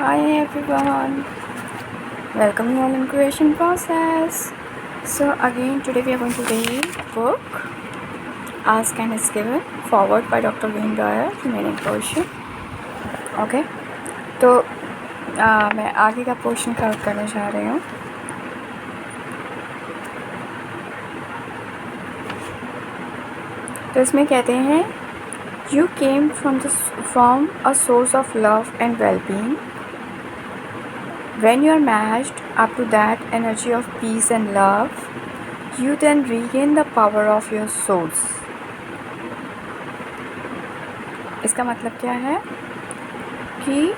Hi everyone, welcome you all in creation process. So again today we are going to read book Ask and Is Given forward by Dr. Wayne Dyer, remaining portion. Okay, तो मैं आगे का portion cover करने जा रही हूँ. तो इसमें कहते हैं You came from a source of love and well-being. When you are matched up to that energy of peace and love, you then regain the power of your source. इसका मतलब क्या है कि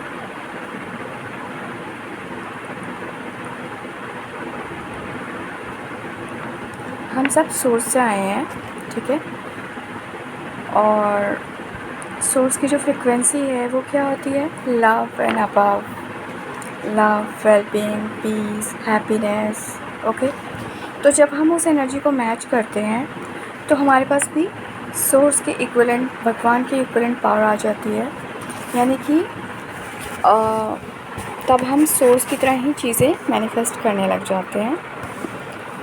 हम सब सोर्स से आए हैं, ठीक है, और सोर्स की जो फ्रिक्वेंसी है वो क्या होती है? Love and above, love, wellbeing, peace, happiness. Okay, तो जब हम उस एनर्जी को मैच करते हैं तो हमारे पास भी सोर्स के इक्विवेलेंट, भगवान के इक्विवेलेंट पावर आ जाती है. यानी कि तब हम सोर्स की तरह ही चीज़ें मैनिफेस्ट करने लग जाते हैं.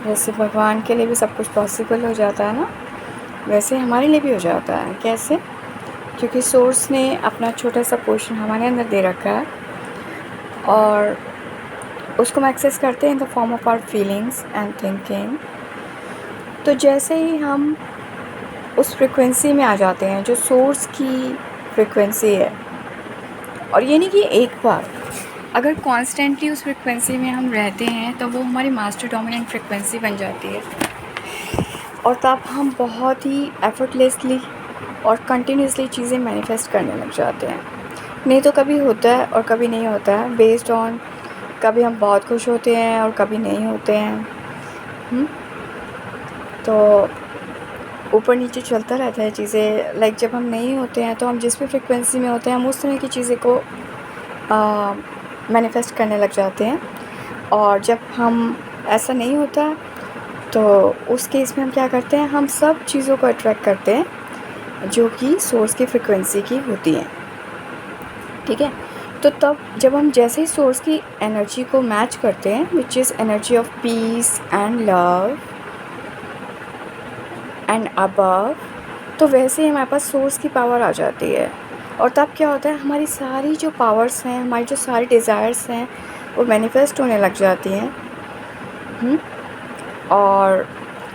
जैसे भगवान के लिए भी सब कुछ पॉसिबल हो जाता है ना, वैसे हमारे लिए भी हो जाता है. कैसे? क्योंकि सोर्स ने अपना छोटा सा पोर्शन हमारे अंदर दे रखा है और उसको हम एक्सेस करते हैं in the form of our feelings and thinking. तो जैसे ही हम उस फ्रिक्वेंसी में आ जाते हैं जो सोर्स की फ्रिक्वेंसी है, और ये नहीं कि एक बार, अगर कॉन्स्टेंटली उस फ्रिक्वेंसी में हम रहते हैं तो वो हमारी मास्टर डोमिनेंट फ्रिक्वेंसी बन जाती है और तब हम बहुत ही एफर्टलेसली और कंटिन्यूसली चीज़ें मैनिफेस्ट करने लग जाते हैं. नहीं तो कभी होता है और कभी नहीं होता है, बेस्ड ऑन कभी हम बहुत खुश होते हैं और कभी नहीं होते हैं. तो ऊपर नीचे चलता रहता है चीज़ें. लाइक जब हम नहीं होते हैं तो हम जिस भी फ्रिक्वेंसी में होते हैं हम उस तरह की चीज़ें को मैनिफेस्ट करने लग जाते हैं. और जब हम ऐसा नहीं होता तो उस केस में हम क्या करते हैं, हम सब चीज़ों को अट्रैक्ट करते हैं जो कि सोर्स की फ्रिक्वेंसी की होती हैं. ठीक है, तो तब जब हम जैसे ही सोर्स की एनर्जी को मैच करते हैं, which is energy of peace and love and above, तो वैसे ही हमारे पास सोर्स की पावर आ जाती है. और तब क्या होता है, हमारी सारी जो पावर्स हैं, हमारी जो सारी डिज़ायर्स हैं वो मैनिफेस्ट होने लग जाती हैं. और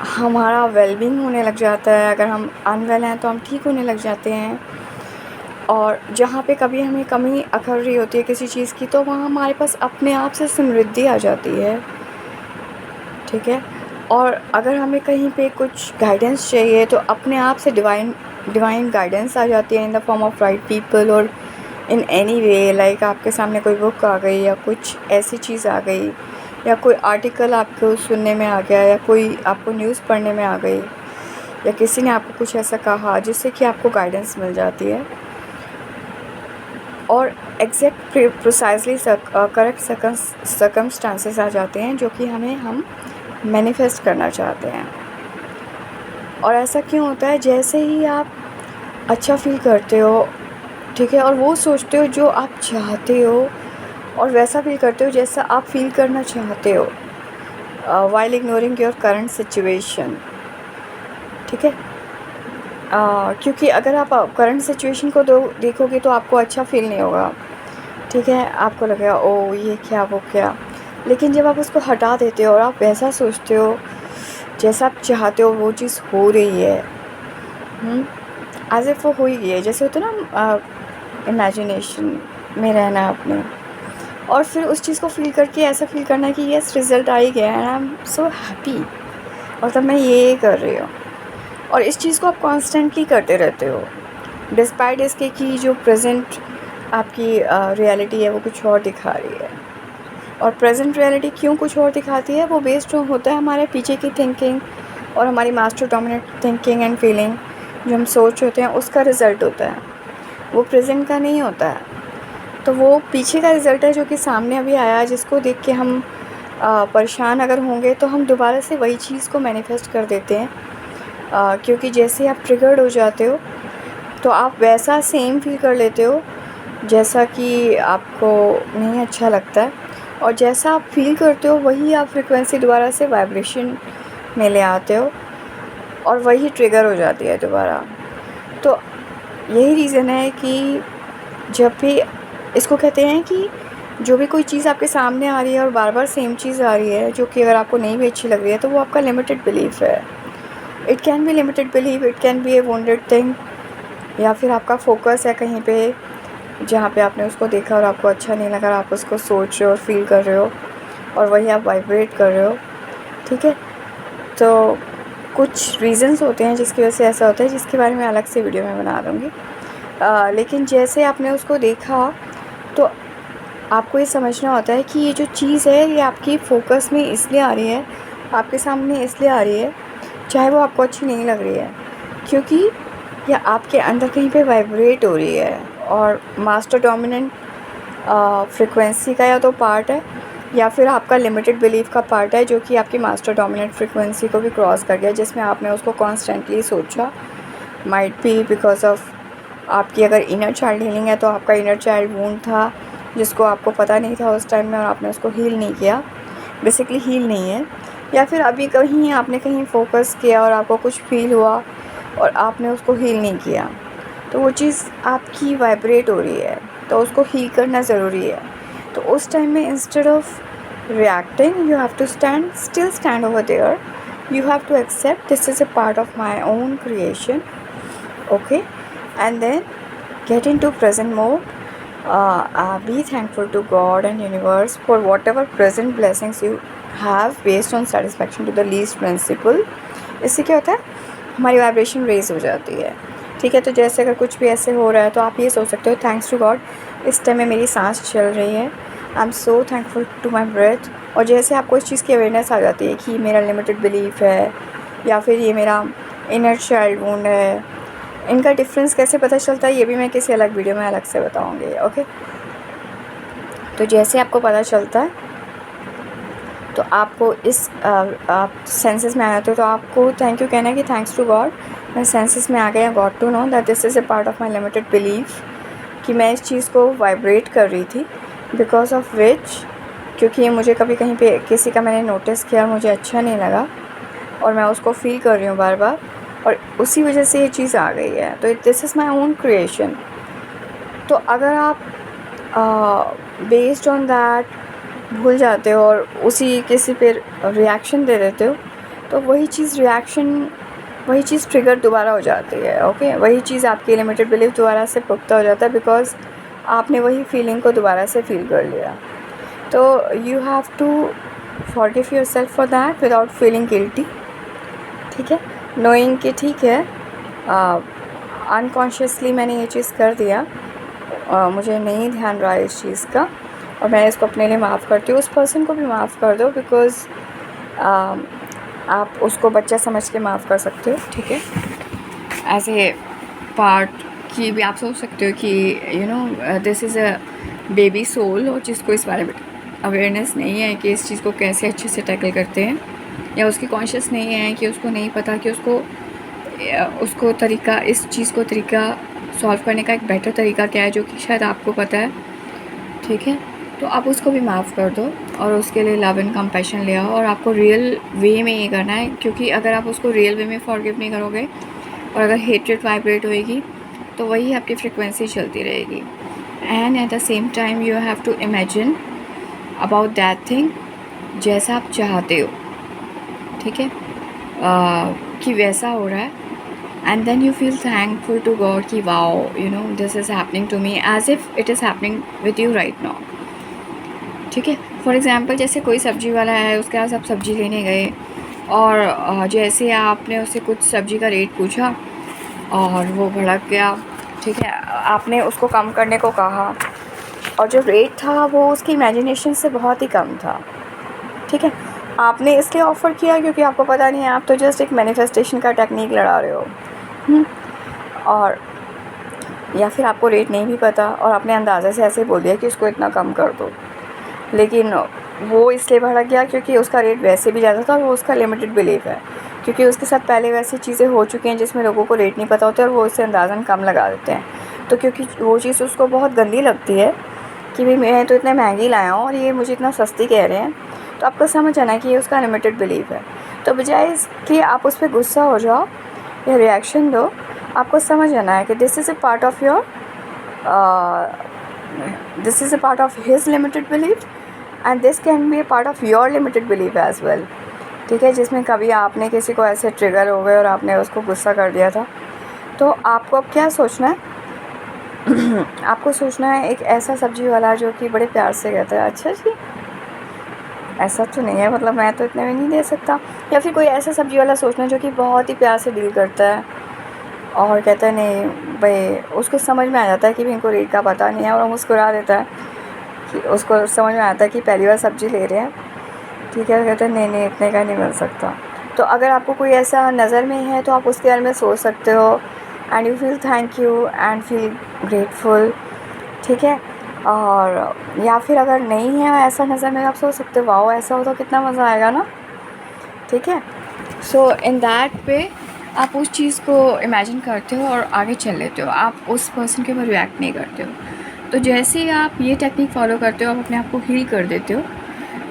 हमारा वेलबींग होने लग जाता है. अगर हम अनवेल हैं तो हम ठीक होने लग जाते हैं. और जहाँ पे कभी हमें कमी अखर रही होती है किसी चीज़ की, तो वहाँ हमारे पास अपने आप से समृद्धि आ जाती है. ठीक है, और अगर हमें कहीं पे कुछ गाइडेंस चाहिए तो अपने आप से डिवाइन गाइडेंस आ जाती है इन the form of right people और इन एनी वे. लाइक आपके सामने कोई बुक आ गई या कुछ ऐसी चीज़ आ गई या कोई आर्टिकल आपको सुनने में आ गया या कोई आपको न्यूज़ पढ़ने में आ गई या किसी ने आपको कुछ ऐसा कहा जिससे कि आपको गाइडेंस मिल जाती है और एग्जैक्ट प्रिसाइजली करेक्ट सर्कमस्टांसेस आ जाते हैं जो कि हम मैनिफेस्ट करना चाहते हैं. और ऐसा क्यों होता है? जैसे ही आप अच्छा फील करते हो, ठीक है, और वो सोचते हो जो आप चाहते हो और वैसा फील करते हो जैसा आप फील करना चाहते हो, while ignoring your current situation. ठीक है, क्योंकि अगर आप करंट सिचुएशन को देखोगे तो आपको अच्छा फील नहीं होगा. ठीक है, आपको लगेगा ओ ये क्या वो क्या. लेकिन जब आप उसको हटा देते हो और आप वैसा सोचते हो जैसा आप चाहते हो वो चीज़ हो रही है, एज इफ वो हो ही गई है, जैसे होता है ना, इमेजिनेशन में रहना आपने, और फिर उस चीज़ को फील करके ऐसा फील करना कि यस रिज़ल्ट आ ही गया and I am so happy, और तब मैं ये कर रही हूँ. और इस चीज़ को आप कॉन्स्टेंटली करते रहते हो डिस्पाइट इसके कि जो प्रेजेंट आपकी रियलिटी है वो कुछ और दिखा रही है. और प्रेजेंट रियलिटी क्यों कुछ और दिखाती है? वो बेस्ड होता है हमारे पीछे की थिंकिंग और हमारी master dominant thinking and feeling, जो हम सोच होते हैं उसका रिज़ल्ट होता है, वो प्रेजेंट का नहीं होता है. तो वो पीछे का रिज़ल्ट है जो कि सामने अभी आया है, जिसको देख के हम परेशान अगर होंगे तो हम दोबारा से वही चीज़ को मैनिफेस्ट कर देते हैं. क्योंकि जैसे आप ट्रिगर्ड हो जाते हो तो आप वैसा सेम फील कर लेते हो जैसा कि आपको नहीं अच्छा लगता है, और जैसा आप फील करते हो वही आप फ्रिक्वेंसी दोबारा से वाइब्रेशन में ले आते हो, और वही ट्रिगर हो जाती है दोबारा। तो यही रीज़न है कि जब भी इसको कहते हैं कि जो भी कोई चीज़ आपके सामने आ रही है और बार बार सेम चीज़ आ रही है जो कि अगर आपको नहीं भी अच्छी लग रही है, तो वो आपका लिमिटेड बिलीफ है। It can be limited belief, it can be A wounded thing, या फिर आपका फोकस है कहीं पे जहाँ पे आपने उसको देखा और आपको अच्छा नहीं लगा, आप उसको सोच रहे हो और फील कर रहे हो, और वही आप वाइब्रेट कर रहे हो। ठीक है, तो कुछ रीज़न्स होते हैं जिसकी वजह से ऐसा होता है, जिसके बारे में अलग से वीडियो में बना दूँगी। लेकिन जैसे आपने उसको देखा, तो आपको ये समझना होता है कि ये जो चीज़ है ये आपकी फ़ोकस में इसलिए आ रही है, आपके सामने इसलिए आ रही है, चाहे वो आपको अच्छी नहीं लग रही है, क्योंकि ये आपके अंदर कहीं पे वाइब्रेट हो रही है। और मास्टर डोमिनेंट फ्रिक्वेंसी का या तो पार्ट है, या फिर आपका लिमिटेड बिलीफ का पार्ट है, जो कि आपकी मास्टर डोमिनेंट फ्रिक्वेंसी को भी क्रॉस कर गया, जिसमें आपने उसको कॉन्स्टेंटली सोचा। माइट बी बिकॉज ऑफ आपकी अगर इनर चाइल्ड हीलिंग है, तो आपका इनर चाइल्ड वूंड था जिसको आपको पता नहीं था उस टाइम में, और आपने उसको हील नहीं किया, बेसिकली हील नहीं है। या फिर अभी कहीं आपने कहीं फोकस किया और आपको कुछ फील हुआ और आपने उसको हील नहीं किया, तो वो चीज़ आपकी वाइब्रेट हो रही है, तो उसको हील करना ज़रूरी है। तो उस टाइम में instead of reacting, you have to still stand over there. You have to accept this is a part of my own creation, okay? And then get into present mode. Be thankful to God and universe for whatever present blessings you have based on satisfaction to the least principle. इससे क्या होता है, हमारी vibration raise हो जाती है। ठीक है, तो जैसे अगर कुछ भी ऐसे हो रहा है, तो आप ये सोच सकते हो, थैंक्स टू गॉड इस टाइम में मेरी सांस चल रही है, I am so thankful to my breath. और जैसे आपको इस चीज़ की अवेयरनेस आ जाती है कि मेरा लिमिटेड बिलीफ है, या फिर ये मेरा इनर चाइल्ड वुंड है, इनका डिफरेंस कैसे पता चलता है, ये भी मैं किसी अलग वीडियो में अलग से बताऊँगी, ओके? तो जैसे आपको पता चलता है, तो आपको इस आप सेंसेस में आ जाते हो, तो आपको थैंक यू कहना है कि थैंक्स टू गॉड, मैं सेंसेस में आ गया, got to know that this is a part of my limited belief, कि मैं इस चीज़ को वाइब्रेट कर रही थी, बिकॉज ऑफ विच, क्योंकि ये मुझे कभी कहीं पे किसी का मैंने नोटिस किया, मुझे अच्छा नहीं लगा, और मैं उसको फील कर रही हूँ बार बार, और उसी वजह से ये चीज़ आ गई है। तो this is my own creation. तो अगर आप बेस्ड ऑन दैट भूल जाते हो और उसी किसी पे रिएक्शन दे देते हो, तो वही चीज़ ट्रिगर दोबारा हो जाती है, ओके? वही चीज़ आपकी लिमिटेड बिलीफ दोबारा से पुख्ता हो जाता है, बिकॉज आपने वही फीलिंग को दोबारा से फील कर लिया। तो you have to forgive yourself for that without feeling guilty. ठीक है, नोइंग कि ठीक है, अनकॉन्शियसली मैंने ये चीज़ कर दिया, मुझे नहीं ध्यान रहा इस चीज़ का, और मैं इसको अपने लिए माफ़ करती हूँ। उस पर्सन को भी माफ़ कर दो, बिकॉज़ आप उसको बच्चा समझ के माफ़ कर सकते हो। ठीक है, एज ए पार्ट की भी आप सोच सकते हो कि you know this is a baby soul, और जिसको इस बारे में अवेयरनेस नहीं है कि इस चीज़ को कैसे अच्छे से टैकल करते हैं, या उसकी कॉन्शियस नहीं है कि उसको नहीं पता कि उसको तरीका, इस चीज़ को तरीका सॉल्व करने का एक बेटर तरीका क्या है, जो कि शायद आपको पता है। ठीक है, तो आप उसको भी माफ़ कर दो और उसके लिए लव एंड कंपैशन ले आओ, और आपको रियल वे में ये करना है, क्योंकि अगर आप उसको रियल वे में फॉरगिव नहीं करोगे और अगर हेट्रेड वाइब्रेट होएगी, तो वही आपकी फ्रिक्वेंसी चलती रहेगी। And at the same time you have to imagine about that thing जैसा आप चाहते हो। ठीक है, कि वैसा हो रहा है, and then you feel thankful to God कि wow, you know this is happening to me as if it is happening with you right now. ठीक है, फॉर एग्ज़ाम्पल जैसे कोई सब्ज़ी वाला है, उसके पास आप सब्ज़ी लेने गए, और जैसे आपने उससे कुछ सब्ज़ी का रेट पूछा और वो भड़क गया। ठीक है, आपने उसको कम करने को कहा, और जो रेट था वो उसकी इमेजिनेशन से बहुत ही कम था। ठीक है, आपने इसलिए ऑफ़र किया क्योंकि आपको पता नहीं है, आप तो जस्ट एक मैनिफेस्टेशन का टेक्निक लड़ा रहे हो। और या फिर आपको रेट नहीं भी पता और आपने अंदाज़े से ऐसे बोल दिया कि उसको इतना कम कर दो, लेकिन वो इसलिए भड़क गया क्योंकि उसका रेट वैसे भी ज़्यादा था, और वो उसका लिमिटेड बिलीफ है, क्योंकि उसके साथ पहले वैसी चीज़ें हो चुकी हैं जिसमें लोगों को रेट नहीं पता होता और वो उससे अंदाज़न कम लगा देते हैं। तो क्योंकि वो चीज़ उसको बहुत गंदी लगती है कि भाई मैं तो इतने महंगी लाया हूँ और ये मुझे इतना सस्ती कह रहे हैं, तो आपको समझ आना कि ये उसका लिमिटेड बिलीफ है। तो बजाय इसके आप उस पर गुस्सा हो जाओ या रिएक्शन दो, आपको समझ आना है कि this is a part of your this is a part of his limited belief and this can be a part of your limited belief as well. ठीक है, जिसमें कभी आपने किसी को ऐसे ट्रिगर हो गए और आपने उसको गुस्सा कर दिया था, तो आपको अब क्या सोचना है आपको सोचना है एक ऐसा सब्जी वाला जो कि बड़े प्यार से कहता है अच्छा जी ऐसा तो नहीं है, मतलब मैं तो इतने में नहीं दे सकता। या फिर कोई ऐसा सब्जी वाला सोचना जो कि बहुत ही प्यार से डील करता है और कहता है नहीं भाई, उसको समझ में आ जाता है कि भाई इनको रेट का पता नहीं है और मुस्कुरा देता है कि उसको समझ में आता है कि पहली बार सब्ज़ी ले रहे हैं। ठीक है, कहते हैं नहीं नहीं इतने का नहीं मिल सकता। तो अगर आपको कोई ऐसा नज़र में है तो आप उसके बारे में सोच सकते हो and you feel thank you and feel grateful. ठीक है, और या फिर अगर नहीं है ऐसा नज़र में, आप सोच सकते हो वाओ ऐसा हो तो कितना मज़ा आएगा ना। ठीक है, सो इन दैट वे आप उस चीज़ को इमेजिन करते हो और आगे चल लेते हो, आप उस पर्सन के ऊपर रिएक्ट नहीं करते हो। तो जैसे ही आप ये टेक्निक फॉलो करते हो आप अपने आप को हील कर देते हो,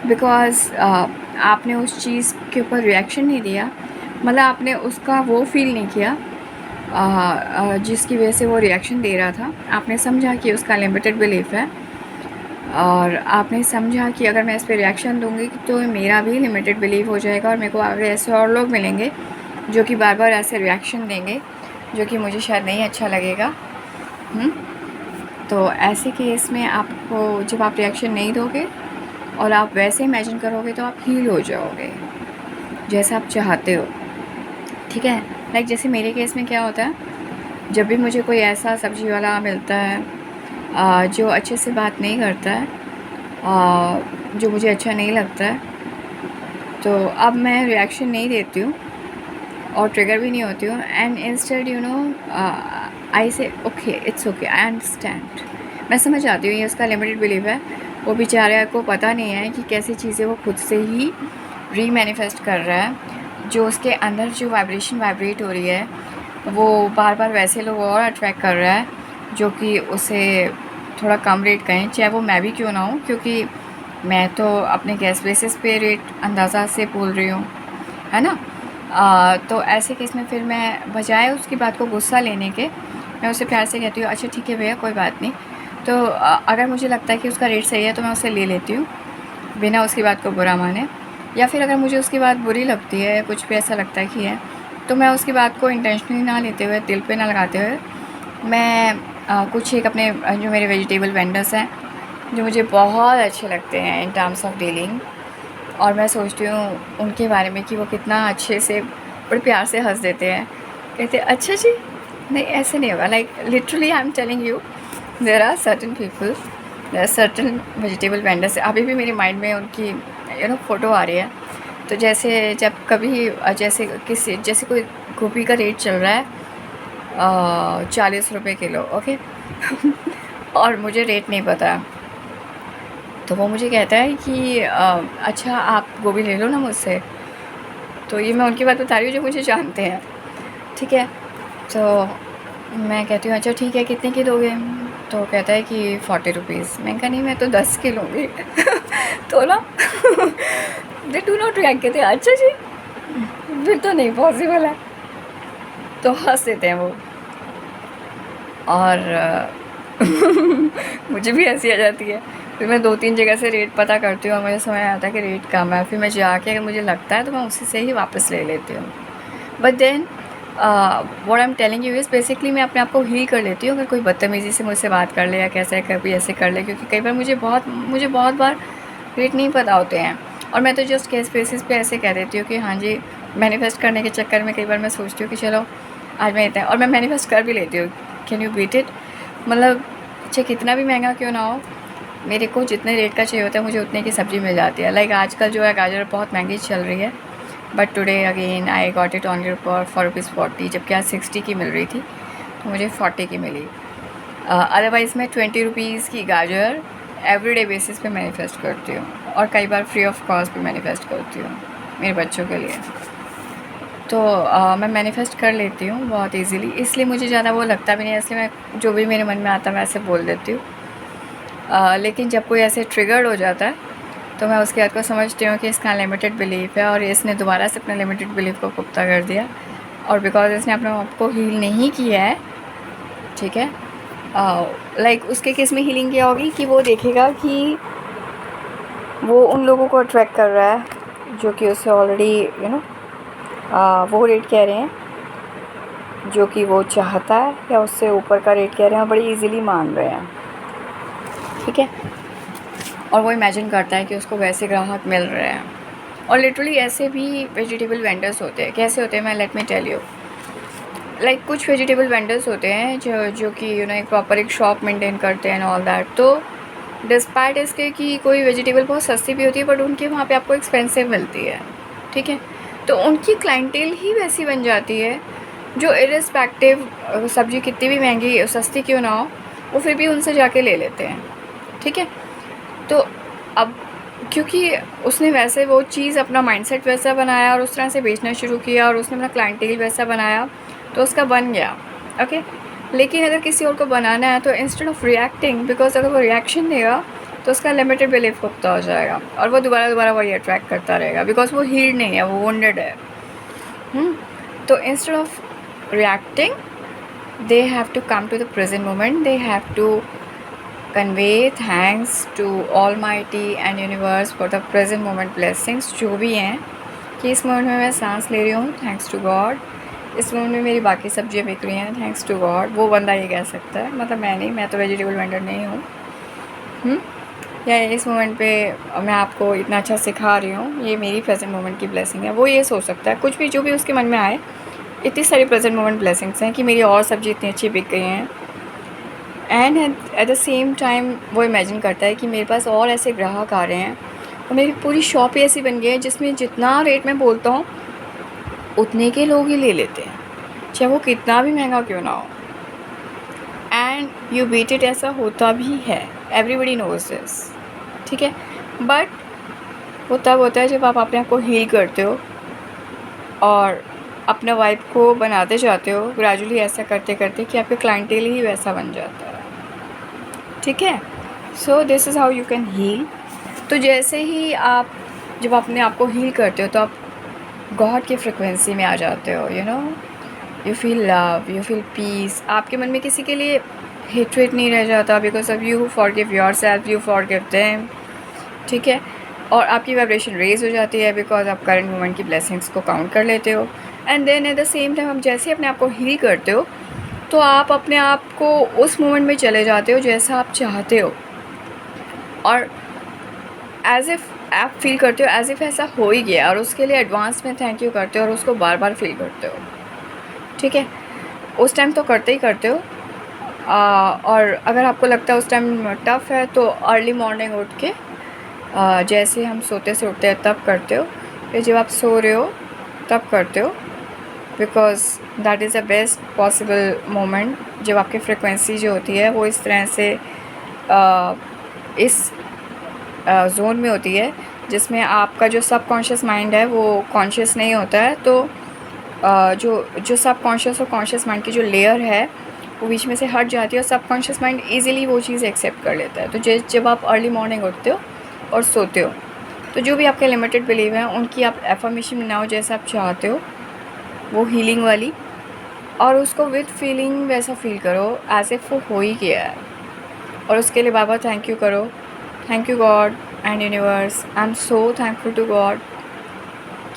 बिकॉज़ आपने उस चीज़ के ऊपर रिएक्शन नहीं दिया, मतलब आपने उसका वो फील नहीं किया जिसकी वजह से वो रिएक्शन दे रहा था। आपने समझा कि उसका लिमिटेड बिलीफ है और आपने समझा कि अगर मैं इस पर रिएक्शन दूंगी तो मेरा भी लिमिटेड बिलीफ हो जाएगा और मेरे को आगे ऐसे और लोग मिलेंगे जो कि बार बार ऐसे रिएक्शन देंगे जो कि मुझे शायद नहीं अच्छा लगेगा। तो ऐसे केस में आपको जब आप रिएक्शन नहीं दोगे और आप वैसे इमेजिन करोगे तो आप हील हो जाओगे जैसा आप चाहते हो। ठीक है, लाइक जैसे मेरे केस में क्या होता है, जब भी मुझे कोई ऐसा सब्ज़ी वाला मिलता है जो अच्छे से बात नहीं करता है, जो मुझे अच्छा नहीं लगता है, तो अब मैं रिएक्शन नहीं देती हूँ और ट्रिगर भी नहीं होती हूँ एंड इंस्टेड यू नो आई से okay it's okay I understand. मैं समझ आती हूँ ये उसका लिमिटेड बिलीव है, वो बेचारे को पता नहीं है कि कैसी चीज़ें वो खुद से ही रीमैनिफेस्ट कर रहा है, जो उसके अंदर जो वाइब्रेशन वाइब्रेट हो रही है वो बार बार वैसे लोग और अट्रैक्ट कर रहा है जो कि उसे थोड़ा कम रेट कहें, चाहे वो मैं भी क्यों ना हूँ, क्योंकि मैं तो अपने गैस बेसिस पे रेट अंदाज़ा से बोल रही हूँ, है ना। तो ऐसे केस में फिर मैं बजाय उसकी बात को गुस्सा लेने के मैं उसे प्यार से कहती हूँ अच्छा ठीक है भैया कोई बात नहीं। तो अगर मुझे लगता है कि उसका रेट सही है तो मैं उसे ले लेती हूँ बिना उसकी बात को बुरा माने, या फिर अगर मुझे उसकी बात बुरी लगती है, कुछ भी ऐसा लगता है कि है, तो मैं उसकी बात को इंटेंशनली ना लेते हुए, दिल पे ना लगाते हुए, मैं कुछ एक अपने जो मेरे वेजिटेबल वेंडर्स हैं जो मुझे बहुत अच्छे लगते हैं इन टर्म्स ऑफ डीलिंग, और मैं सोचती हूँ उनके बारे में कि वो कितना अच्छे से बड़े प्यार से हंस देते हैं, कहते हैं अच्छा जी नहीं ऐसे नहीं होगा। Like literally I am telling you there are certain people, there are certain vegetable vendors, अभी भी मेरे माइंड में उनकी फ़ोटो आ रही है। तो जैसे जब कभी जैसे कोई गोभी का रेट चल रहा है 40 रुपये किलो, ओके और मुझे रेट नहीं पता, तो वो मुझे कहता है कि अच्छा आप गोभी ले लो ना मुझसे। तो ये मैं उनकी बात बता रही हूँ जो मुझे जानते हैं। ठीक है, तो मैं कहती हूँ अच्छा ठीक है कितने की दोगे, तो कहता है कि 40 रुपीज़। मैं कहा नहीं मैं तो 10 की लूँगी तो ना दे डू नॉट रिएक्ट, कहते हैं अच्छा जी फिर तो नहीं पॉसिबल है, तो हंस देते हैं वो। और मुझे भी हंसी आ जाती है। फिर मैं 2-3 जगह से रेट पता करती हूँ और मुझे समझ आता है कि रेट कम है, फिर मैं जाके अगर मुझे लगता है तो मैं उसी से ही वापस ले लेती हूँ। But then what I am telling you is basically मैं अपने आप को हील कर लेती हूँ अगर कोई बदतमीज़ी से मुझसे बात कर ले या कैसे कभी ऐसे कर ले, क्योंकि कई बार मुझे बहुत बार रेट नहीं पता होते हैं और मैं तो जस्ट केस बेसिस पे ऐसे कह देती हूँ कि हाँ जी, मैनिफेस्ट करने के चक्कर में कई बार मैं सोचती हूँ कि चलो आज मैं इतना, और मैं मैनिफेस्ट कर भी लेती हूँ। कैन यू बीट इट, मतलब चाहे कितना भी महंगा क्यों ना हो, मेरे को जितने रेट का चाहिए होता है मुझे उतने की सब्ज़ी मिल जाती है। लाइक आजकल जो है गाजर बहुत महंगी चल रही है, but today again I got it only for ₹40, जबकि आज 60 की मिल रही थी तो मुझे 40 की मिली। अदरवाइज़ मैं 20 रुपीज़ की गाजर एवरीडे बेसिस पे मैनिफेस्ट करती हूँ और कई बार फ्री ऑफ कॉस्ट भी मैनिफेस्ट करती हूँ मेरे बच्चों के लिए। तो मैं मैनिफेस्ट कर लेती हूँ बहुत इजीली, इसलिए मुझे ज़्यादा वो लगता भी नहीं है, इसलिए मैं जो भी मेरे मन में आता है मैं ऐसे बोल देती हूँ। लेकिन जब कोई ऐसे ट्रिगर्ड हो जाता है तो मैं उसके बाद को समझती हूँ कि इसका लिमिटेड बिलीफ है और इसने दोबारा से अपने लिमिटेड बिलीफ को पुख्ता कर दिया, और बिकॉज इसने अपने आप को हील नहीं किया है, ठीक है, लाइक उसके केस में हीलिंग क्या होगी कि वो देखेगा कि वो उन लोगों को अट्रैक्ट कर रहा है जो कि उससे ऑलरेडी वो रेट कह रहे हैं जो कि वो चाहता है, या उससे ऊपर का रेट कह रहे हैं, बड़ी इजीली मान रहे हैं, ठीक है। और वो इमेजिन करता है कि उसको वैसे ग्राहक मिल रहे हैं। और लिटरली ऐसे भी वेजिटेबल वेंडर्स होते हैं। कैसे होते हैं, मैं let me tell you. Like कुछ वेजिटेबल वेंडर्स होते हैं जो कि एक प्रॉपर एक शॉप मेंटेन करते हैं एंड ऑल दैट। तो डिस्पाइट इसके कि कोई वेजिटेबल बहुत सस्ती भी होती है बट उनके वहाँ पे आपको एक्सपेंसिव मिलती है, ठीक है। तो उनकी क्लाइंटेल ही वैसी बन जाती है जो इर्रिस्पेक्टिव सब्ज़ी कितनी भी महंगी सस्ती क्यों ना हो, वो फिर भी उनसे जाके ले लेते हैं, ठीक है। तो अब क्योंकि उसने वैसे वो चीज़ अपना माइंडसेट वैसा बनाया और उस तरह से बेचना शुरू किया और उसने अपना क्लाइंटेल वैसा बनाया तो उसका बन गया, ओके। लेकिन अगर किसी और को बनाना है तो इंस्टेड ऑफ रिएक्टिंग, बिकॉज अगर वो रिएक्शन देगा तो उसका लिमिटेड बिलीफ पुख्ता हो जाएगा और वो दोबारा वही अट्रैक्ट करता रहेगा, बिकॉज वो हील्ड नहीं है, वो वोंडेड है। तो instead of reacting they have to come to the present moment, they have to convey thanks to Almighty and Universe for the present moment blessings जो भी हैं, कि इस मोमेंट में मैं सांस ले रही हूँ, थैंक्स टू गॉड। इस मोमेंट में मेरी बाकी सब्जियाँ बिक रही हैं, थैंक्स टू गॉड। वो बंदा ये कह सकता है, मतलब मैं नहीं, मैं तो वेजिटेबल वेंडर नहीं हूँ। या इस मोमेंट पे मैं आपको इतना अच्छा सिखा रही हूँ, ये मेरी प्रेजेंट मोमेंट की ब्लेसिंग है। वो ये सोच सकता है कुछ भी, जो भी उसके मन में आए। इतनी सारी प्रेजेंट मोमेंट ब्लेसिंग्स हैं कि मेरी और सब्ज़ी इतनी अच्छी बिक गई हैं। And at the same time वो इमेजिन करता है कि मेरे पास और ऐसे ग्राहक आ रहे हैं और मेरी पूरी शॉप ही ऐसी बन गई है जिसमें जितना रेट मैं बोलता हूँ उतने के लोग ही ले लेते हैं, चाहे वो कितना भी महंगा क्यों ना हो। एंड यू बीट इट, ऐसा होता भी है, एवरीबडी नोज दिस, ठीक है। बट वो तब होता है जब आप अपने आप को हील करते हो और अपने वाइब को बनाते जाते हो ग्रेजुअली, ऐसा करते करते कि आपके क्लाइंटेल ही वैसा बन जाता है, ठीक है। So this is how you can heal. तो जैसे ही आप जब अपने आप को हील करते हो तो आप गॉड की फ्रिक्वेंसी में आ जाते हो, you feel love, you feel peace. आपके मन में किसी के लिए हेट्रेट नहीं रह जाता, because of you forgive yourself, you forgive them, ठीक है। और आपकी वाइब्रेशन रेज हो जाती है बिकॉज आप करंट मोमेंट की ब्लेसिंग्स को काउंट कर लेते हो। And then at the same time आप जैसे अपने आप को हील करते हो तो आप अपने आप को उस मोमेंट में चले जाते हो जैसा आप चाहते हो, और एज इफ़ आप फील करते हो एज इफ़ ऐसा हो ही गया, और उसके लिए एडवांस में थैंक यू करते हो और उसको बार बार फील करते हो, ठीक है। उस टाइम तो करते ही करते हो। और अगर आपको लगता है उस टाइम टफ़ है तो अर्ली मॉर्निंग उठ के जैसे हम सोते से उठते हैं तब करते हो, फिर जब आप सो रहे हो तब करते हो, because that is the best possible moment जब आपकी फ्रिक्वेंसी जो होती है वो इस तरह से इस जोन में होती है जिसमें आपका जो सबकॉन्शियस माइंड है वो कॉन्शियस नहीं होता है। तो जो सबकॉन्शियस और कॉन्शियस माइंड की जो लेयर है वो बीच में से हट जाती है और सबकॉन्शियस माइंड ईज़िली वो चीज़ एक्सेप्ट कर लेता है। तो जब आप अर्ली मॉर्निंग उठते हो और सोते हो तो जो भी आपके लिमिटेड बिलीव हैं उनकी आप एफर्मेशन बनाओ जैसा आप चाहते हो, वो हीलिंग वाली, और उसको विद फीलिंग वैसा फील करो एज इफ़ वो हो ही गया है। और उसके लिए बाबा थैंक यू करो, thank you God and universe, I am so thankful to God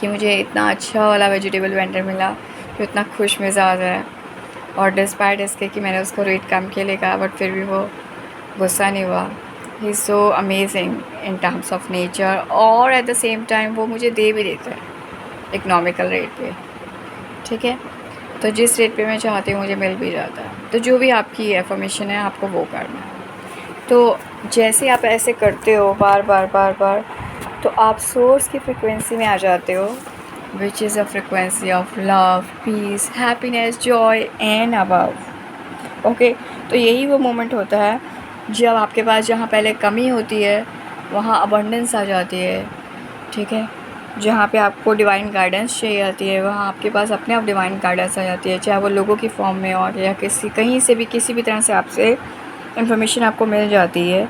कि मुझे इतना अच्छा वाला वेजिटेबल वेंडर मिला जो इतना खुश मिजाज है, और डिस्पाइट इसके कि मैंने उसको रेट कम के लिए कहा बट फिर भी वो गुस्सा नहीं हुआ। He is so amazing in terms of nature, और एट द सेम टाइम वो मुझे दे भी देता है इकनॉमिकल रेट पे, ठीक है। तो जिस रेट पे मैं चाहती हूँ मुझे मिल भी जाता है। तो जो भी आपकी एफर्मेशन है आपको वो करना है। तो जैसे आप ऐसे करते हो बार बार तो आप सोर्स की फ्रिक्वेंसी में आ जाते हो, which is a frequency of love, peace, happiness, joy and above, okay. तो यही वो मोमेंट होता है जब आपके पास जहाँ पहले कमी होती है वहाँ अबंडेंस आ जाती है, ठीक है। जहाँ पे आपको डिवाइन गाइडेंस चाहिए जाती है, वहाँ आपके पास अपने आप डिवाइन गाइडेंस आ जाती है, चाहे वो लोगों की फॉर्म में और या कहीं से भी किसी भी तरह से आपसे इन्फॉर्मेशन आपको मिल जाती है,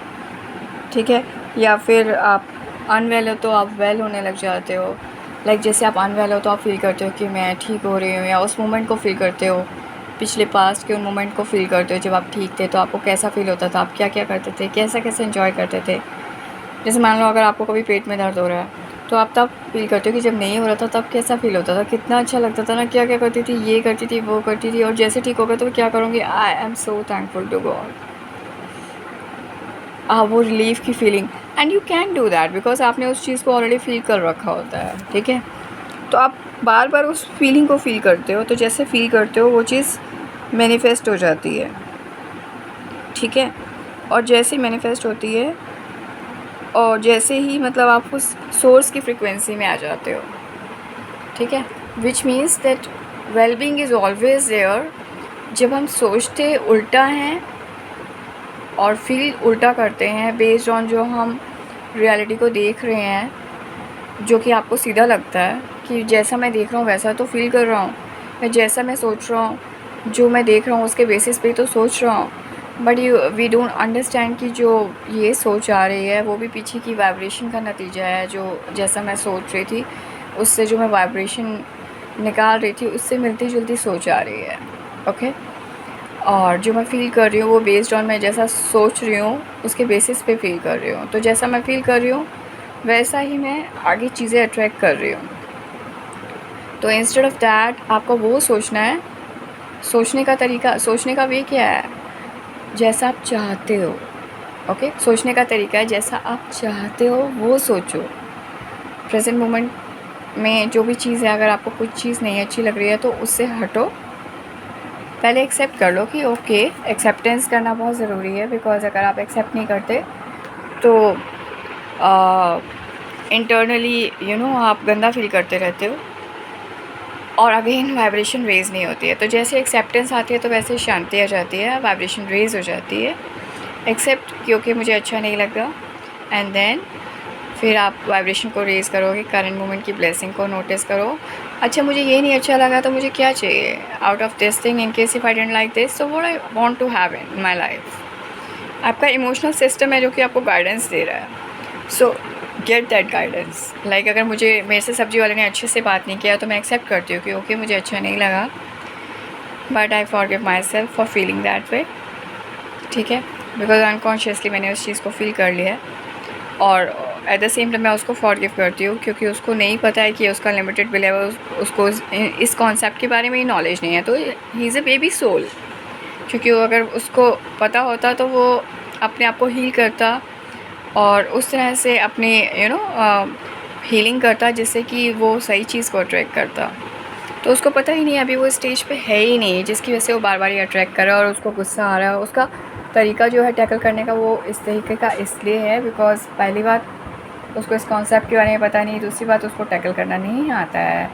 ठीक है। या फिर आप अनवेल हो तो आप वेल होने लग जाते हो। लाइक जैसे आप अनवेल हो तो आप फील करते हो कि मैं ठीक हो रही हूँ, या उस मोमेंट को फील करते हो, पिछले पास्ट के उन मोमेंट को फील करते हो जब आप ठीक थे तो आपको कैसा फील होता था, आप क्या क्या करते थे, कैसा कैसे एंजॉय करते थे। जैसे मान लो अगर आपको कभी पेट में दर्द हो रहा है तो आप तब फील करते हो कि जब नहीं हो रहा था तब कैसा फील होता था, कितना अच्छा लगता था ना, क्या क्या करती थी, ये करती थी, वो करती थी, और जैसे ठीक हो गया तो क्या करूँगी, I am so thankful to God. वो रिलीफ की feeling, and you can do that because आपने उस चीज़ को ऑलरेडी फील कर रखा होता है, ठीक है। तो आप बार बार उस फीलिंग को फील करते हो, तो जैसे फील करते हो वो चीज़ मैनिफेस्ट हो जाती है, ठीक है। और जैसे मैनिफेस्ट होती है और जैसे ही मतलब आप उस सोर्स की फ्रिक्वेंसी में आ जाते हो, ठीक है, which means that wellbeing is always there. जब हम सोचते उल्टा हैं और फील उल्टा करते हैं बेस्ड ऑन जो हम रियलिटी को देख रहे हैं, जो कि आपको सीधा लगता है कि जैसा मैं देख रहा हूँ वैसा तो फील कर रहा हूँ, मैं जैसा मैं सोच रहा हूँ, जो मैं देख रहा हूँ उसके बेसिस पे तो सोच रहा हूँ, बट वी डोंट अंडरस्टैंड कि जो ये सोच आ रही है वो भी पीछे की वाइब्रेशन का नतीजा है। जो जैसा मैं सोच रही थी उससे जो मैं वाइब्रेशन निकाल रही थी उससे मिलती जुलती सोच आ रही है, ओके। और जो मैं फ़ील कर रही हूँ वो बेस्ड ऑन मैं जैसा सोच रही हूँ उसके बेसिस पे फ़ील कर रही हूँ। तो जैसा मैं फ़ील कर रही हूँ वैसा ही मैं आगे चीज़ें अट्रैक्ट कर रही हूँ। तो इंस्टेड ऑफ दैट आपको वो सोचना है, सोचने का तरीका, सोचने का वे क्या है, जैसा आप चाहते हो, ओके। सोचने का तरीका है जैसा आप चाहते हो वो सोचो। प्रेजेंट मोमेंट में जो भी चीज़ है, अगर आपको कुछ चीज़ नहीं अच्छी लग रही है तो उससे हटो, पहले एक्सेप्ट कर लो कि ओके, एक्सेप्टेंस करना बहुत ज़रूरी है, बिकॉज अगर आप एक्सेप्ट नहीं करते तो इंटरनली आप गंदा फील करते रहते हो और अगेन वाइब्रेशन रेज़ नहीं होती है। तो जैसे एक्सेप्टेंस आती है तो वैसे शांति आ जाती है, वाइब्रेशन रेज़ हो जाती है। एक्सेप्ट क्योंकि मुझे अच्छा नहीं लगा, एंड देन फिर आप वाइब्रेशन को रेज़ करोगे, करंट मोमेंट की ब्लेसिंग को नोटिस करो। अच्छा मुझे ये नहीं अच्छा लगा तो मुझे क्या चाहिए out of this thing, in case if I didn't like this, so what I want to have in my life. आपका इमोशनल सिस्टम है जो कि आपको गाइडेंस दे रहा है। So get that guidance. Like अगर मेरे से सब्ज़ी वाले ने अच्छे से बात नहीं किया तो मैं एक्सेप्ट करती हूँ कि ओके मुझे अच्छा नहीं लगा, but I forgive my self for feeling that way, ठीक है, बिकॉज अनकॉन्शियसली मैंने उस चीज़ को फील कर लिया है। और एट द सेम टाइम मैं उसको फॉरगिव करती हूँ क्योंकि उसको नहीं पता है कि उसका लिमिटेड विल है, उसको इस कॉन्सेप्ट के बारे में ही नॉलेज नहीं है। तो he is a baby soul, क्योंकि वो अगर उसको पता होता तो वो अपने आप को हील करता और उस तरह से अपनी हीलिंग करता जिससे कि वो सही चीज़ को अट्रैक्ट करता। तो उसको पता ही नहीं, अभी वो स्टेज पे है ही नहीं, जिसकी वजह से वो बार बार ही अट्रैक्ट कर रहा है और उसको गुस्सा आ रहा है। उसका तरीका जो है टैकल करने का वो इस तरीके का इसलिए है बिकॉज पहली बात उसको इस कॉन्सेप्ट के बारे में पता नहीं, दूसरी बात उसको टैकल करना नहीं आता है।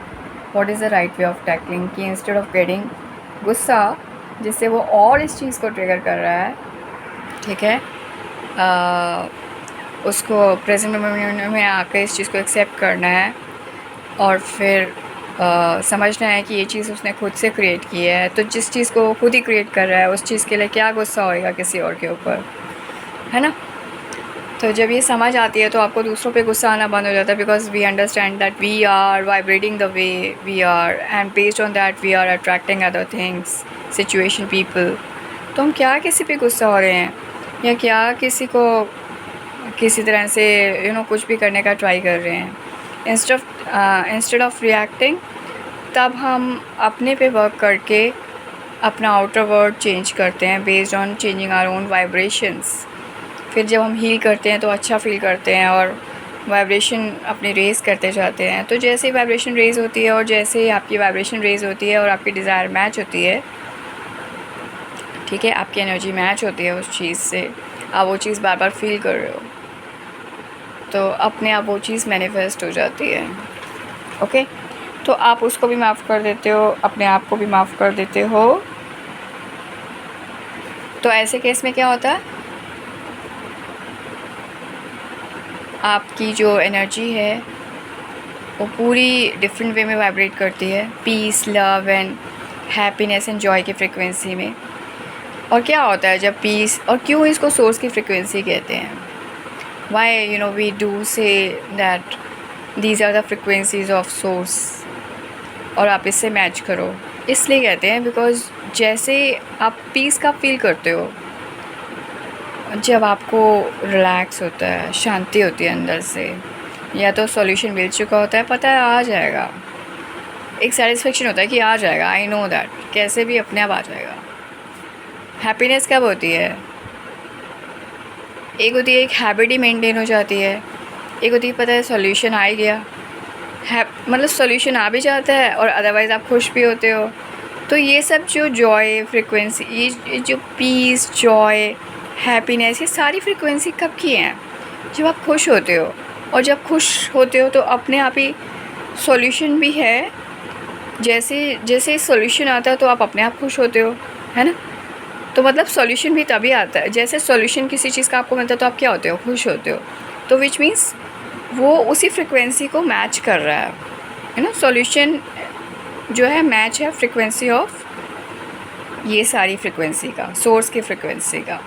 What is the right way of tackling, कि इंस्टेड ऑफ गेटिंग गुस्सा जिससे वो और इस चीज़ को ट्रिगर कर रहा है, ठीक है, उसको प्रेजेंट मोमेंट में आकर इस चीज़ को एक्सेप्ट करना है और फिर समझना है कि ये चीज़ उसने खुद से क्रिएट की है। तो जिस चीज़ को वो खुद ही क्रिएट कर रहा है उस चीज़ के लिए क्या गुस्सा होएगा किसी और के ऊपर, है ना। तो जब ये समझ आती है तो आपको दूसरों पे गुस्सा आना बंद हो जाता है, because we understand that we are vibrating the way we are and based on that we are attracting other things, situation, people. तो हम क्या किसी पे गुस्सा हो रहे हैं या क्या किसी को किसी तरह से कुछ भी करने का ट्राई कर रहे हैं, इंस्टेड ऑफ रिएक्टिंग, तब हम अपने पे वर्क करके अपना आउटर वर्ल्ड चेंज करते हैं based on changing our own vibrations. फिर जब हम हील करते हैं तो अच्छा फील करते हैं और वाइब्रेशन अपनी रेज़ करते जाते हैं। तो जैसे ही वाइब्रेशन रेज़ होती है और जैसे ही आपकी वाइब्रेशन रेज़ होती है और आपकी डिज़ायर मैच होती है, ठीक है, आपकी एनर्जी मैच होती है उस चीज़ से, आप वो चीज़ बार बार फील कर रहे हो तो अपने आप वो चीज़ मैनिफेस्ट हो जाती है, ओके। तो आप उसको भी माफ़ कर देते हो, अपने आप को भी माफ़ कर देते हो। तो ऐसे केस में क्या होता है, आपकी जो एनर्जी है वो पूरी डिफरेंट वे में वाइब्रेट करती है, peace, love and happiness and joy की फ्रिक्वेंसी में। और क्या होता है जब पीस, और क्यों इसको सोर्स की फ्रिक्वेंसी कहते हैं, why we do say that these are the frequencies of source, और आप इससे मैच करो, इसलिए कहते हैं बिकॉज जैसे आप पीस का फील करते हो, जब आपको रिलैक्स होता है, शांति होती है अंदर से, या तो सॉल्यूशन मिल चुका होता है, पता है आ जाएगा, एक सेटिस्फेक्शन होता है कि आ जाएगा, आई नो दैट, कैसे भी अपने आप आ जाएगा। हैप्पीनेस कब होती है? एक होती है एक हैबिट ही मेंटेन हो जाती है, एक होती है पता है सॉल्यूशन आ ही गया, मतलब सॉल्यूशन आ भी जाता है और अदरवाइज़ आप खुश भी होते हो। तो ये सब जो जॉय फ्रिक्वेंसी, ये जो पीस, जॉय, हैप्पीनेस, ये सारी फ्रिक्वेंसी कब की हैं? जब आप खुश होते हो, और जब खुश होते हो तो अपने आप ही सॉल्यूशन भी है, जैसे जैसे सॉल्यूशन आता है तो आप अपने आप खुश होते हो, है ना। तो मतलब सॉल्यूशन भी तभी आता है, जैसे सॉल्यूशन किसी चीज़ का आपको मिलता है तो आप क्या होते हो? खुश होते हो। तो विच मीन्स वो उसी फ्रिक्वेंसी को मैच कर रहा है ना। सॉल्यूशन जो है मैच है फ्रिक्वेंसी ऑफ ये सारी फ्रिक्वेंसी का, सोर्स की फ्रिक्वेंसी का,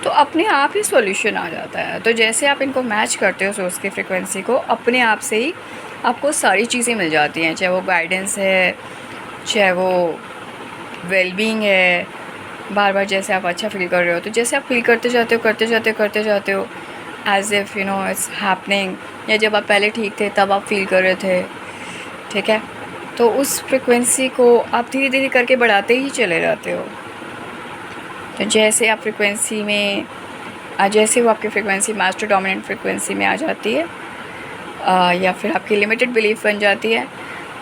तो अपने आप ही सॉल्यूशन आ जाता है। तो जैसे आप इनको मैच करते हो सोर्स की फ्रिक्वेंसी को, अपने आप से ही आपको सारी चीज़ें मिल जाती हैं, चाहे वो गाइडेंस है, चाहे वो वेलबींग है, बार बार जैसे आप अच्छा फील कर रहे हो, तो जैसे आप फील करते जाते हो एज इफ़ इट्स हैपनिंग, या जब आप पहले ठीक थे तब आप फील कर रहे थे, ठीक है। तो उस फ्रिक्वेंसी को आप धीरे धीरे करके बढ़ाते ही चले जाते हो। तो जैसे आप फ्रिक्वेंसी में जैसे वो आपकी फ्रिक्वेंसी मास्टर डोमिनेंट फ्रिक्वेंसी में आ जाती है, या फिर आपकी लिमिटेड बिलीफ बन जाती है,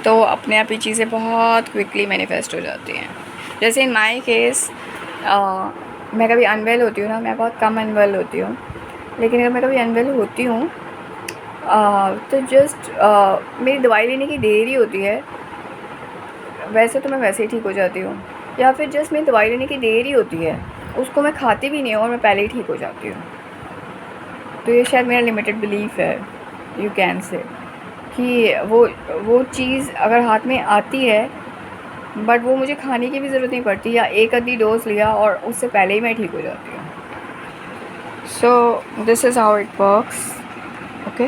तो अपने आप ही चीज़ें बहुत क्विकली मैनिफेस्ट हो जाती हैं। जैसे इन माई केस, मैं कभी अनवेल होती हूँ ना, मैं बहुत कम अनवेल होती हूँ, लेकिन अगर मैं कभी अनवेल होती हूँ तो जस्ट मेरी दवाई लेने की देरी होती है, वैसे तो मैं वैसे ही ठीक हो जाती हूँ, या फिर जस्ट मेरी दवाई लेने की देरी होती है, उसको मैं खाती भी नहीं हूँ और मैं पहले ही ठीक हो जाती हूँ। तो ये शायद मेरा लिमिटेड बिलीफ है, यू कैन से, कि वो चीज़ अगर हाथ में आती है बट वो मुझे खाने की भी ज़रूरत नहीं पड़ती, या एक आधी डोज लिया और उससे पहले ही मैं ठीक हो जाती हूँ। सो this is how it works, okay,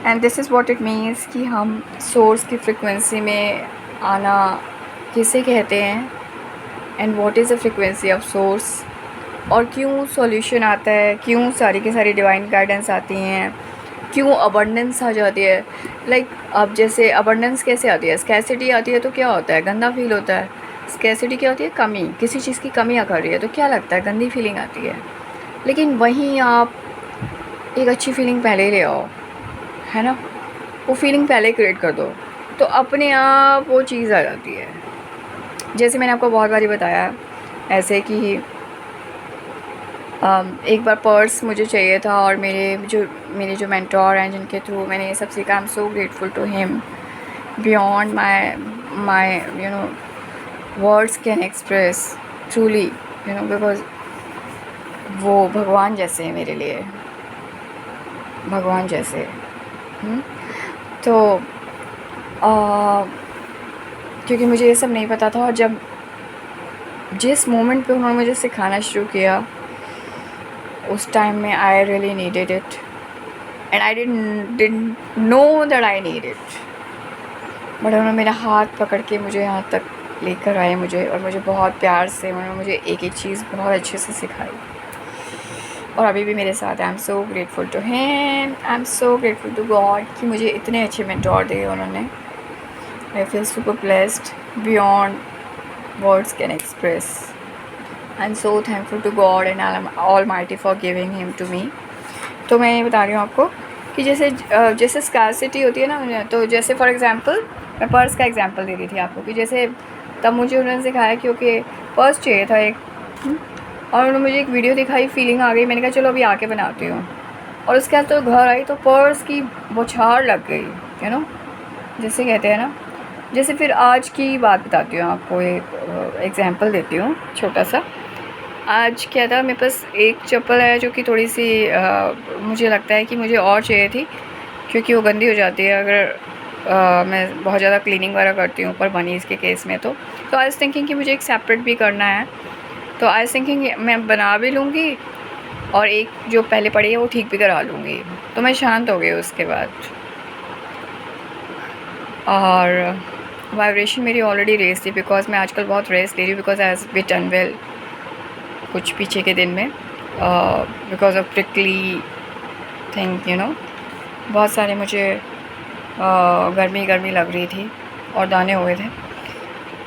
and this is what it means कि हम सोर्स की फ्रिक्वेंसी में आना किसे कहते हैं, and what is the frequency of source, और क्यों सॉल्यूशन आता है, क्यों सारी की सारी डिवाइन गाइडेंस आती हैं, क्यों अबंडेंस आ जाती है। लाइक अब जैसे अबंडेंस कैसे आती है, स्कैसिटी आती है तो क्या होता है? गंदा फील होता है। स्कैसिटी क्या होती है? कमी, किसी चीज़ की कमी आ कर रही है तो क्या लगता है? गंदी फीलिंग आती है। लेकिन वहीं आप एक अच्छी फीलिंग पहले ले आओ, है ना, वो फीलिंग पहले क्रिएट कर दो, तो अपने आप वो चीज़ आ जाती है। जैसे मैंने आपको बहुत बारी बताया ऐसे कि एक बार पर्स मुझे चाहिए था, और मेरे जो मेंटोर हैं जिनके थ्रू मैंने ये सब सीखा, I am so grateful to him beyond my words can express, truly, because वो भगवान जैसे हैं मेरे लिए, भगवान जैसे। तो क्योंकि मुझे ये सब नहीं पता था, और जब जिस मोमेंट पे उन्होंने मुझे सिखाना शुरू किया, उस टाइम में I really needed it, and I didn't know that I need it, but उन्होंने मेरा हाथ पकड़ के मुझे यहाँ तक लेकर आए मुझे, और मुझे बहुत प्यार से उन्होंने मुझे एक एक चीज़ बहुत अच्छे से सिखाई, और अभी भी मेरे साथ। I am so grateful to him, I am so grateful to God कि मुझे इतने अच्छे मेंटोर दिए उन्होंने। I feel super blessed beyond words can express. I am so thankful to God and almighty for giving him to me. तो मैं ये बता रही हूँ आपको कि जैसे स्कार्सिटी होती है ना, तो जैसे फॉर एग्ज़ाम्पल मैं पर्स का एग्ज़ाम्पल दे रही थी आपको, कि जैसे तब मुझे उन्होंने सिखाया क्योंकि पर्स चाहिए था एक, और उन्होंने मुझे एक वीडियो दिखाई, फीलिंग आ गई, मैंने कहा चलो अभी आके बनाती हूँ, और उसके बाद तो घर आई तो पर्स की बौछार लग गई, जैसे कहते हैं ना। जैसे फिर आज की बात बताती हूँ आपको, एक एग्ज़ाम्पल देती हूँ छोटा सा। आज क्या था, मेरे पास एक चप्पल है जो कि थोड़ी सी मुझे लगता है कि मुझे और चाहिए थी, क्योंकि वो गंदी हो जाती है अगर मैं बहुत ज़्यादा क्लीनिंग वगैरह करती हूँ ऊपर बनीज़ के केस में। तो आई वाज़ थिंकिंग कि मुझे एक सेपरेट भी करना है, तो आई वाज़ थिंकिंग मैं बना भी लूँगी और एक जो पहले पड़ी है वो ठीक भी करा लूँगी। तो मैं शांत हो गई उसके बाद। और वाइब्रेशन मेरी ऑलरेडी रेस थी, बिकॉज मैं आजकल बहुत रेस्ट ले रही हूँ, because I has bit unwell कुछ पीछे के दिन में, because of prickly thing, you know, बहुत सारे मुझे गर्मी लग रही थी और दाने हुए थे,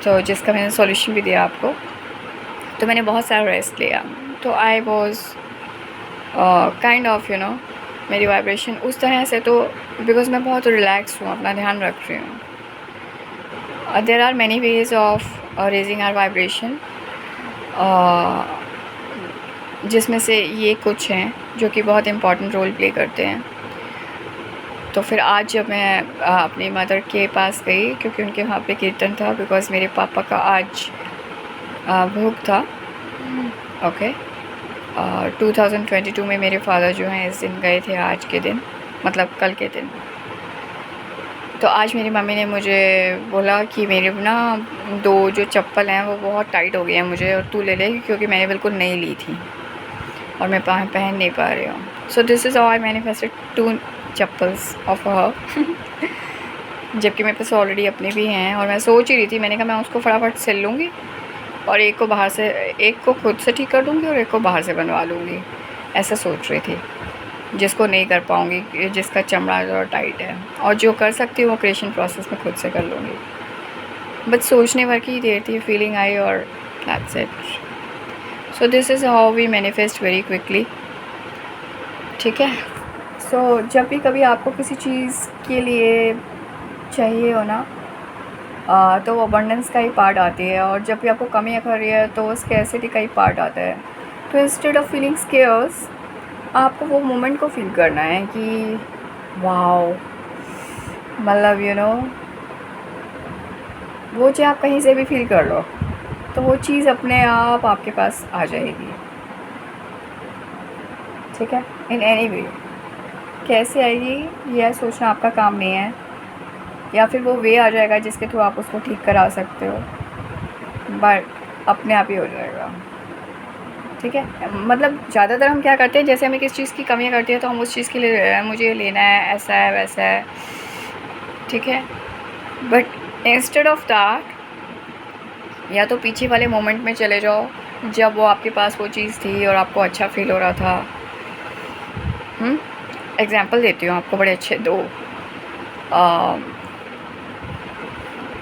तो जिसका मैंने सॉल्यूशन भी दिया आपको। तो मैंने बहुत सारा रेस्ट लिया, तो I was kind of, you know, मेरी वाइब्रेशन उस तरह से, तो बिकॉज मैं बहुत रिलैक्स हूँ, अपना ध्यान रख रही हूँ। There are many ways of raising our vibration, जिसमें से ये कुछ हैं जो कि बहुत इम्पॉर्टेंट रोल प्ले करते हैं। तो फिर आज जब मैं अपनी मदर के पास गई, क्योंकि उनके वहाँ पे कीर्तन था, बिकॉज़ मेरे पापा का आज भोग था, ओके। 2022 में मेरे फादर जो हैं इस दिन गए थे, आज के दिन, मतलब कल के दिन। तो आज मेरी मम्मी ने मुझे बोला कि मेरे ना 2 जो चप्पल हैं वो बहुत टाइट हो गई हैं मुझे, और तू ले ले, क्योंकि मैंने बिल्कुल नई ली थी और मैं पहन नहीं पा रही हूँ। सो this is how I manifested 2 chappals of her, जबकि मेरे पास ऑलरेडी अपने भी हैं। और मैं सोच ही रही थी, मैंने कहा मैं उसको फटाफट सिल लूँगी और एक को बाहर से, एक को खुद से ठीक कर दूँगी और एक को बाहर से बनवा लूँगी, ऐसा सोच रही थी। जिसको नहीं कर पाऊँगी, जिसका चमड़ा ज़रा टाइट है, और जो कर सकती हूँ वो क्रिएशन प्रोसेस में खुद से कर लूँगी। बस सोचने भर की देर थी, फीलिंग आई और that's it. So this is how we manifest very quickly, ठीक है। सो जब भी कभी आपको किसी चीज़ के लिए चाहिए हो ना, तो वो अबंडेंस का ही पार्ट आती है, और जब भी आपको कमी अगर रही है तो स्कैर्सिटी का ही पार्ट आता है। तो इंस्टेड ऑफ फीलिंग स्केयर्स, आपको वो मोमेंट को फील करना है कि वाओ, मतलब यू नो, वो चीज़ आप कहीं से भी फील कर लो तो वो चीज़ अपने आप आपके पास आ जाएगी, ठीक है, इन एनी वे। कैसे आएगी यह सोचना आपका काम नहीं है, या फिर वो वे आ जाएगा जिसके थ्रू आप उसको ठीक करा सकते हो, बट अपने आप ही हो जाएगा, ठीक है। मतलब ज़्यादातर हम क्या करते हैं, जैसे हमें किस चीज़ की कमियाँ करती है तो हम उस चीज़ के लिए मुझे लेना है, ऐसा है वैसा है, ठीक है। बट इंस्टेड ऑफ दैट, या तो पीछे वाले मोमेंट में चले जाओ जब वो आपके पास वो चीज़ थी और आपको अच्छा फील हो रहा था। एग्ज़ाम्पल देती हूँ आपको, बड़े अच्छे 2,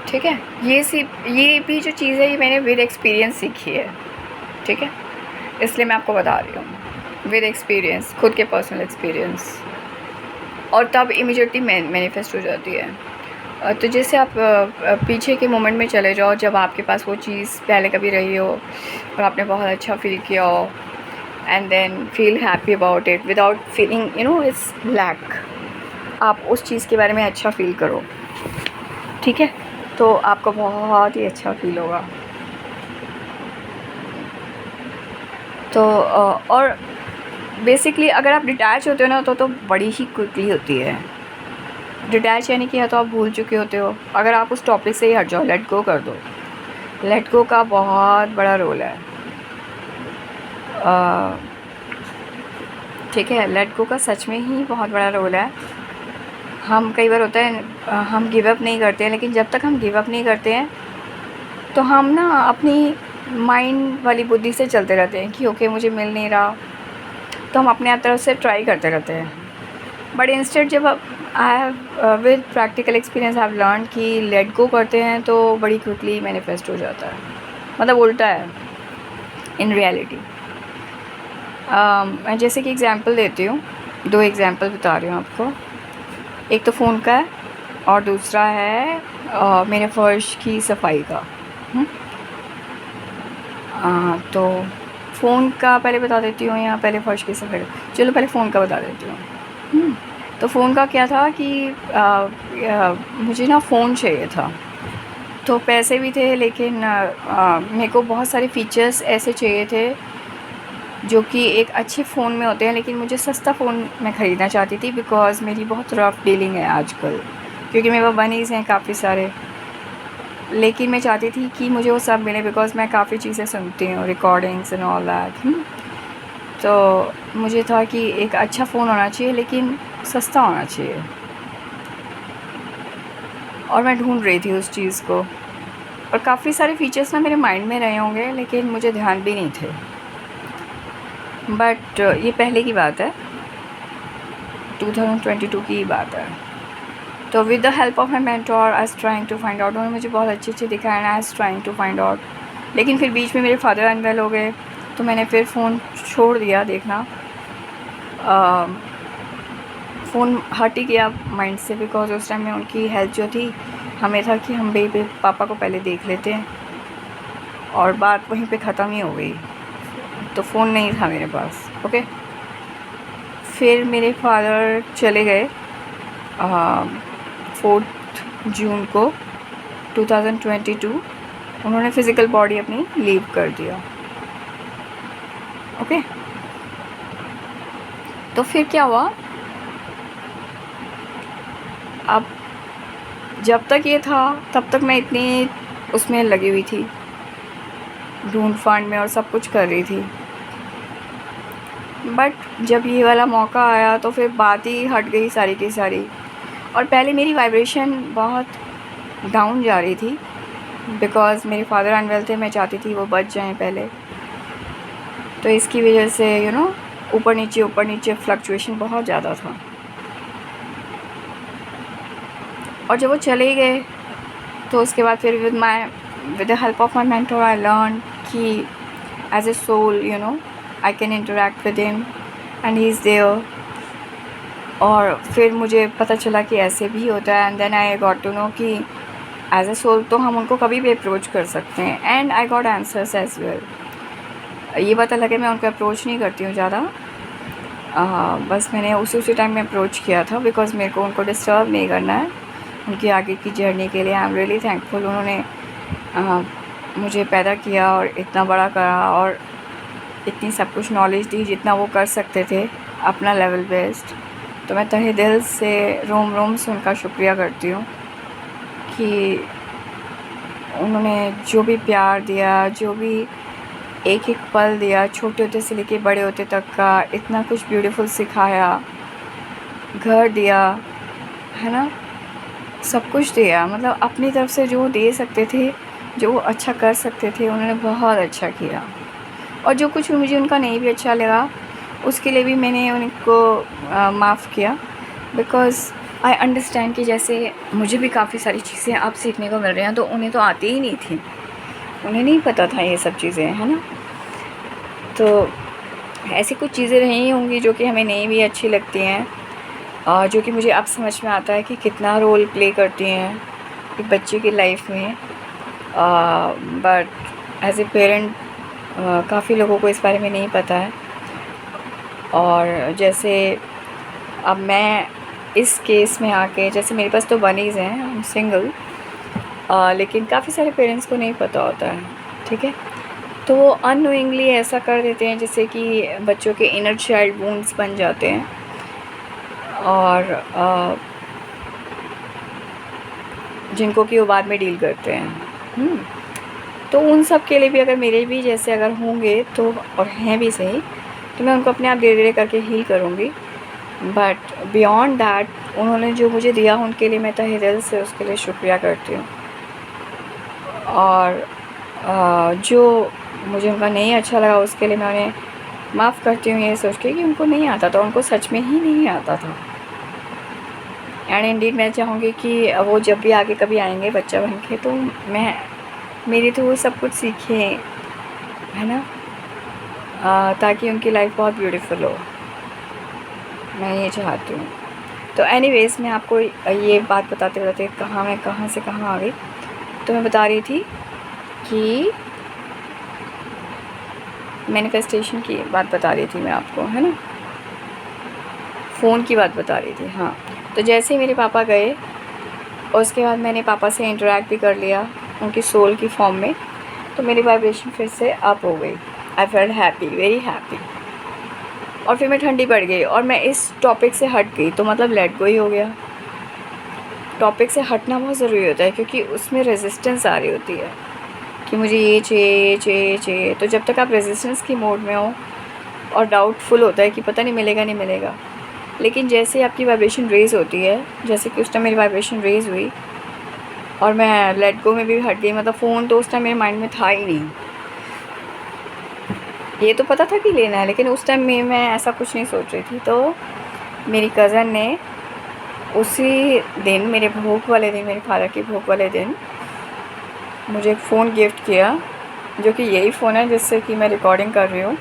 ठीक है। ये भी जो चीज़ है ये मैंने विद एक्सपीरियंस सीखी है, ठीक है, इसलिए मैं आपको बता रही हूँ, विद एक्सपीरियंस, खुद के पर्सनल एक्सपीरियंस, और तब इमीडिएटली मैनिफेस्ट हो जाती है। तो जैसे आप पीछे के मोमेंट में चले जाओ जब आपके पास वो चीज़ पहले कभी रही हो और आपने बहुत अच्छा फील किया हो, and then feel happy about it without feeling, you know, it's lack. आप उस चीज़ के बारे में अच्छा फील करो, ठीक है, तो आपको बहुत ही अच्छा फील होगा। तो और बेसिकली अगर आप डिटैच होते हो ना तो बड़ी ही क्विकली होती है। डिटैच यानी कि या तो आप भूल चुके होते हो, अगर आप उस टॉपिक से ही हट जाओ, लेट गो कर दो। लेट गो का बहुत बड़ा रोल है, ठीक है, लेट गो का सच में ही बहुत बड़ा रोल है। हम कई बार होता है हम गिव अप नहीं करते हैं, लेकिन जब तक हम गिव अप नहीं करते हैं तो हम ना अपनी माइंड वाली बुद्धि से चलते रहते हैं कि ओके मुझे मिल नहीं रहा, तो हम अपने आप तरफ से ट्राई करते रहते हैं। बट इंस्टेड जब I have with practical experience I have learn कि लेट गो करते हैं तो बड़ी क्विकली मैनिफेस्ट हो जाता है, मतलब उल्टा है इन रियलिटी। मैं जैसे कि एग्ज़ाम्पल देती हूँ, 2 एग्ज़ाम्पल बता रही हूँ आपको। एक तो फ़ोन का है और दूसरा है मेरे फ़र्श की सफाई का। तो फ़ोन का पहले बता देती हूँ या पहले फ़र्श की सफाई? चलो पहले फ़ोन का बता देती हूँ। तो फ़ोन का क्या था कि मुझे ना फ़ोन चाहिए था, तो पैसे भी थे, लेकिन मेरे को बहुत सारे फ़ीचर्स ऐसे चाहिए थे जो कि एक अच्छे फ़ोन में होते हैं, लेकिन मुझे सस्ता फ़ोन मैं ख़रीदना चाहती थी बिकॉज़ मेरी बहुत रफ़ डीलिंग है आजकल, क्योंकि मेरे पास बनीज़ हैं काफ़ी सारे। लेकिन मैं चाहती थी कि मुझे वो सब मिले बिकॉज़ मैं काफ़ी चीज़ें सुनती हूँ, रिकॉर्डिंग्स एंड ऑल दैट। तो मुझे था कि एक अच्छा फ़ोन होना चाहिए लेकिन सस्ता होना चाहिए, और मैं ढूँढ रही थी उस चीज़ को। और काफ़ी सारे फ़ीचर्स ना मेरे माइंड में रहे होंगे लेकिन मुझे ध्यान भी नहीं थे। बट ये पहले की बात है, 2022 की बात है। तो with the help of my mentor I was trying to find out, उन्होंने मुझे बहुत अच्छे दिखाया and I was trying to find out. लेकिन फिर बीच में मेरे फादर अनवेल हो गए, तो मैंने फिर फ़ोन छोड़ दिया देखना। फ़ोन हट ही गया माइंड से बिकॉज़ उस टाइम में उनकी हेल्थ जो थी, हमें था कि हम बेबी पापा को पहले देख लेते हैं, और बात वहीं पे ख़त्म ही हो गई। तो फ़ोन नहीं था मेरे पास। ओके, फिर मेरे फादर चले गए 4 जून को 2022। उन्होंने फ़िज़िकल बॉडी अपनी लीव कर दिया। ओके, तो फिर क्या हुआ, अब जब तक ये था तब तक मैं इतनी उसमें लगी हुई थी, ढूंढ फांड में, और सब कुछ कर रही थी। बट जब ये वाला मौका आया तो फिर बात ही हट गई सारी की सारी। और पहले मेरी वाइब्रेशन बहुत डाउन जा रही थी बिकॉज़ मेरे फादर अनवेल थे, मैं चाहती थी वो बच जाएं पहले। तो इसकी वजह से ऊपर नीचे फ्लक्चुएशन बहुत ज़्यादा था। और जब वो चले गए तो उसके बाद फिर with the help of my mentor I learn कि as a soul I can interact with him and he is there. और फिर मुझे पता चला कि ऐसे भी होता है, and then I got to know कि एज ए सोल तो हम उनको कभी भी अप्रोच कर सकते हैं, and I got answers as well. ये पता लगे मैं उनको अप्रोच नहीं करती हूँ ज़्यादा, बस मैंने उसी टाइम में अप्रोच किया था बिकॉज़ मेरे को उनको डिस्टर्ब नहीं करना है उनकी आगे की जर्नी के लिए। आई एम रियली थैंकफुल, उन्होंने मुझे पैदा किया और इतना बड़ा करा और इतनी सब कुछ नॉलेज दी जितना वो कर सकते थे अपना लेवल बेस्ड। तो मैं तहे दिल से रोम रोम से उनका शुक्रिया करती हूँ कि उन्होंने जो भी प्यार दिया, जो भी एक एक पल दिया, छोटे होते से लेके बड़े होते तक का, इतना कुछ ब्यूटीफुल सिखाया, घर दिया, है ना, सब कुछ दिया। मतलब अपनी तरफ से जो दे सकते थे, जो अच्छा कर सकते थे, उन्होंने बहुत अच्छा किया। और जो कुछ मुझे उनका नहीं भी अच्छा लगा उसके लिए भी मैंने उनको माफ़ किया बिकॉज़ आई अंडरस्टैंड कि जैसे मुझे भी काफ़ी सारी चीज़ें अब सीखने को मिल रही हैं, तो उन्हें तो आती ही नहीं थी, उन्हें नहीं पता था ये सब चीज़ें, है ना। तो ऐसी कुछ चीज़ें रही होंगी जो कि हमें नहीं भी अच्छी लगती हैं, और जो कि मुझे अब समझ में आता है कि कितना रोल प्ले करती हैं एक बच्चे की लाइफ में। बट एज ए पेरेंट काफ़ी लोगों को इस बारे में नहीं पता है। और जैसे अब मैं इस केस में आके, जैसे मेरे पास तो बनीज़ हैं, आई एम सिंगल, लेकिन काफ़ी सारे पेरेंट्स को नहीं पता होता है, ठीक है। तो वो अननोइंगली ऐसा कर देते हैं जिससे कि बच्चों के इनर चाइल्ड वुंड्स बन जाते हैं, और जिनको कि वो बाद में डील करते हैं। तो उन सब के लिए भी अगर मेरे भी जैसे अगर होंगे तो, और हैं भी सही, तो मैं उनको अपने आप धीरे धीरे करके हील करूँगी। बट बियॉन्ड दैट उन्होंने जो मुझे दिया उनके लिए मैं तहे दिल से उसके लिए शुक्रिया करती हूँ। और जो मुझे उनका नहीं अच्छा लगा उसके लिए मैं उन्हें माफ़ करती हूँ, ये सोच के कि उनको नहीं आता था, उनको सच में ही नहीं आता था। एंड इंडीड मैं चाहूँगी कि वो जब भी आगे कभी आएंगे बच्चा बन के, तो मेरी तो वो सब कुछ सीखें, है ना, ताकि उनकी लाइफ बहुत ब्यूटीफुल हो, मैं ये चाहती हूँ। तो एनीवेज़ मैं आपको ये बात बताते बताते कहाँ से कहाँ आ गई। तो मैं बता रही थी कि मैनिफेस्टेशन की बात बता रही थी मैं आपको, है ना, फ़ोन की बात बता रही थी। हाँ, तो जैसे ही मेरे पापा गए उसके बाद मैंने पापा से इंटरेक्ट भी कर लिया उनकी सोल की फॉर्म में, तो मेरी वाइब्रेशन फिर से अप हो गई। I felt happy, very happy. और फिर मैं ठंडी पड़ गई और मैं इस टॉपिक से हट गई, तो मतलब लेट गो ही हो गया। टॉपिक से हटना बहुत ज़रूरी होता है क्योंकि उसमें रेजिस्टेंस आ रही होती है कि मुझे ये चाहिए, चाहिए, चाहिए। तो जब तक आप रेजिस्टेंस की मोड में हो और डाउटफुल होता है कि पता नहीं मिलेगा, नहीं मिलेगा, लेकिन जैसे आपकी वाइब्रेशन रेज़ होती है, जैसे कि उस टाइम मेरी वाइब्रेशन रेज़ हुई और मैं लेट गो में भी हट गई। मतलब फ़ोन तो उस टाइम मेरे माइंड में था ही नहीं। ये तो पता था कि लेना है, लेकिन उस टाइम में मैं ऐसा कुछ नहीं सोच रही थी। तो मेरी कज़न ने उसी दिन, मेरे भोग वाले दिन, मेरे फादर के भोग वाले दिन, मुझे एक फ़ोन गिफ्ट किया, जो कि यही फ़ोन है जिससे कि मैं रिकॉर्डिंग कर रही हूँ।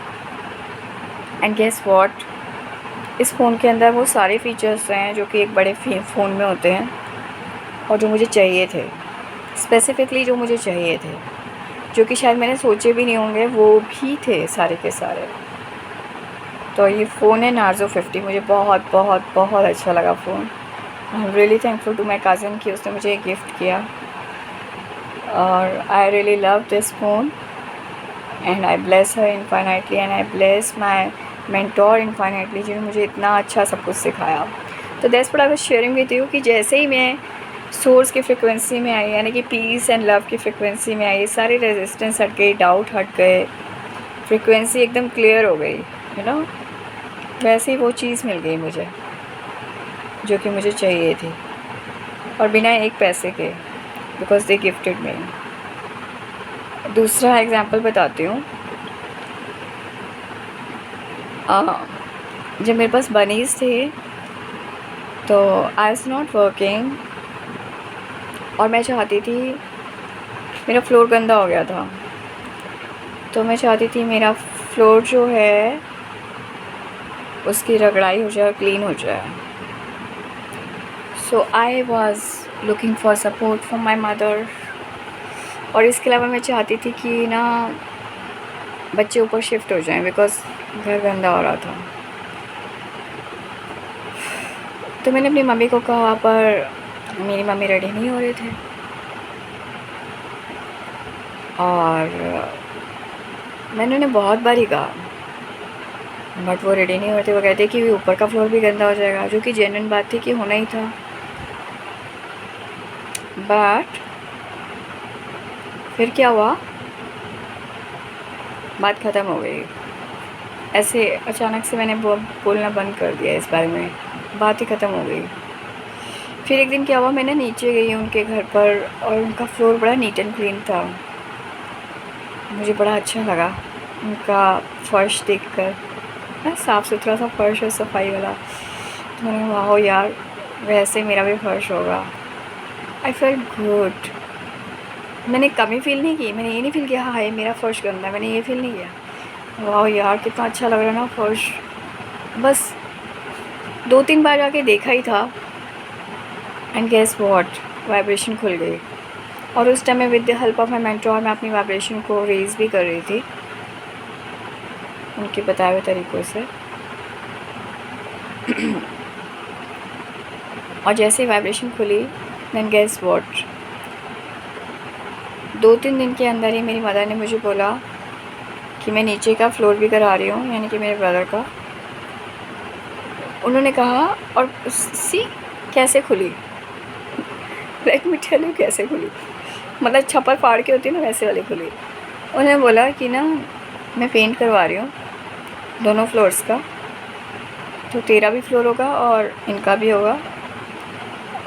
एंड गेस व्हाट, इस फ़ोन के अंदर वो सारे फीचर्स हैं जो कि एक बड़े फ़ोन में होते हैं और जो मुझे चाहिए थे, स्पेसिफ़िकली जो मुझे चाहिए थे, जो कि शायद मैंने सोचे भी नहीं होंगे, वो भी थे सारे के सारे। तो ये फ़ोन है नार्ज़ो 50। मुझे बहुत बहुत बहुत अच्छा लगा phone. I am really thankful to my cousin कि उसने मुझे गिफ्ट किया, और I really love this phone and I bless her infinitely and I bless my mentor infinitely, जिन्होंने मुझे इतना अच्छा सब कुछ सिखाया। तो that's what I was sharing with you कि जैसे ही मैं सोर्स की फ्रिक्वेंसी में आई, यानी कि पीस एंड लव की फ्रिक्वेंसी में आई, सारे रेजिस्टेंस हट गए, डाउट हट गए, फ्रिक्वेंसी एकदम क्लियर हो गई, यू नो। वैसे ही वो चीज़ मिल गई मुझे जो कि मुझे चाहिए थी, और बिना एक पैसे के, बिकॉज दे गिफ्टेड मी। दूसरा एग्जांपल बताती हूँ। जब मेरे पास बनीज़ थे तो आई वाज नॉट वर्किंग, और मैं चाहती थी, मेरा फ्लोर गंदा हो गया था, तो मैं चाहती थी मेरा फ्लोर जो है उसकी रगड़ाई हो जाए, क्लीन हो जाए। So I was looking for support from my mother. और इसके अलावा मैं चाहती थी कि ना बच्चे ऊपर शिफ्ट हो जाएं, बिकॉज़ घर गंदा हो रहा था। तो मैंने अपनी मम्मी को कहा, पर मेरी मम्मी रेडी नहीं हो रहे थे, और मैंने उन्हें बहुत बारी कहा, बट वो रेडी नहीं होते। वो कहते कि ऊपर का फ्लोर भी गंदा हो जाएगा, जो कि जेन्युइन बात थी कि होना ही था। बट फिर क्या हुआ, बात ख़त्म हो गई। ऐसे अचानक से मैंने बोलना बंद कर दिया इस बारे में, बात ही ख़त्म हो गई। फिर एक दिन क्या हुआ, मैंने नीचे गई उनके घर पर, और उनका फ्लोर बड़ा नीट एंड क्लीन था। मुझे बड़ा अच्छा लगा उनका फर्श देखकर, साफ़ सुथरा सा फर्श है, सफाई वाला। तो मैंने कहा वाह यार, वैसे मेरा भी फर्श होगा। I felt good. मैंने कमी फ़ील नहीं की, मैंने ये नहीं फ़ील किया हाँ ये मेरा फ़र्श गंदा है, मैंने ये फ़ील नहीं किया वाह यार कितना अच्छा लग रहा है ना फर्श। बस 2-3 बार जाके देखा ही था, एंड गेस व्हाट, वाइब्रेशन खुल गई। और उस टाइम में with the help of my mentor मैं अपनी वाइब्रेशन को रेज़ भी कर रही थी उनके बताए हुए तरीक़ों से। और जैसे ही वाइब्रेशन खुली, देन गेस व्हाट, 2-3 दिन के अंदर ही मेरी मदर ने मुझे बोला कि मैं नीचे का फ्लोर भी करा रही हूँ, यानी कि मेरे ब्रदर का। उन्होंने कहा, और सी कैसे खुली, लेट मी टेल यू कैसे खुली, मतलब छप्पर फाड़ के होती है ना, वैसे वाली खुली। उन्होंने बोला कि ना मैं पेंट करवा रही हूँ दोनों फ्लोर्स का, तो तेरा भी फ्लोर होगा और इनका भी होगा,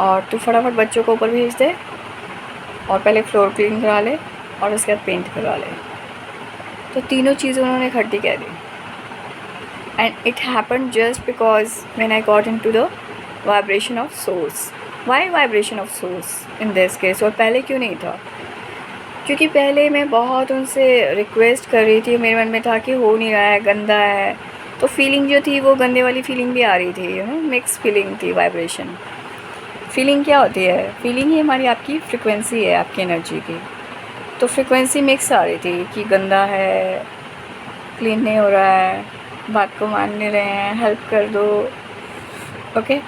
और तू फटाफट बच्चों को ऊपर भेज दे, और पहले फ्लोर क्लीन करा ले और उसके बाद पेंट करवा ले। तो तीनों चीज़ें उन्होंने इकट्ठी कह दी, and it happen just because when I got into the vibration of source. Why vibration of source in this case, और पहले क्यों नहीं था? क्योंकि पहले मैं बहुत उनसे रिक्वेस्ट कर रही थी, मेरे मन में था कि हो नहीं रहा है, गंदा है, तो फीलिंग जो थी वो गंदे वाली फीलिंग भी आ रही थी, यू नो, मिक्स फीलिंग थी। वाइब्रेशन फीलिंग क्या होती है? फीलिंग ही हमारी आपकी फ्रिक्वेंसी है, आपकी एनर्जी की। तो फ्रिक्वेंसी मिक्स आ रही थी कि गंदा है, क्लीन नहीं हो रहा है, बात को मान नहीं रहे हैं, हेल्प कर दो, ओके।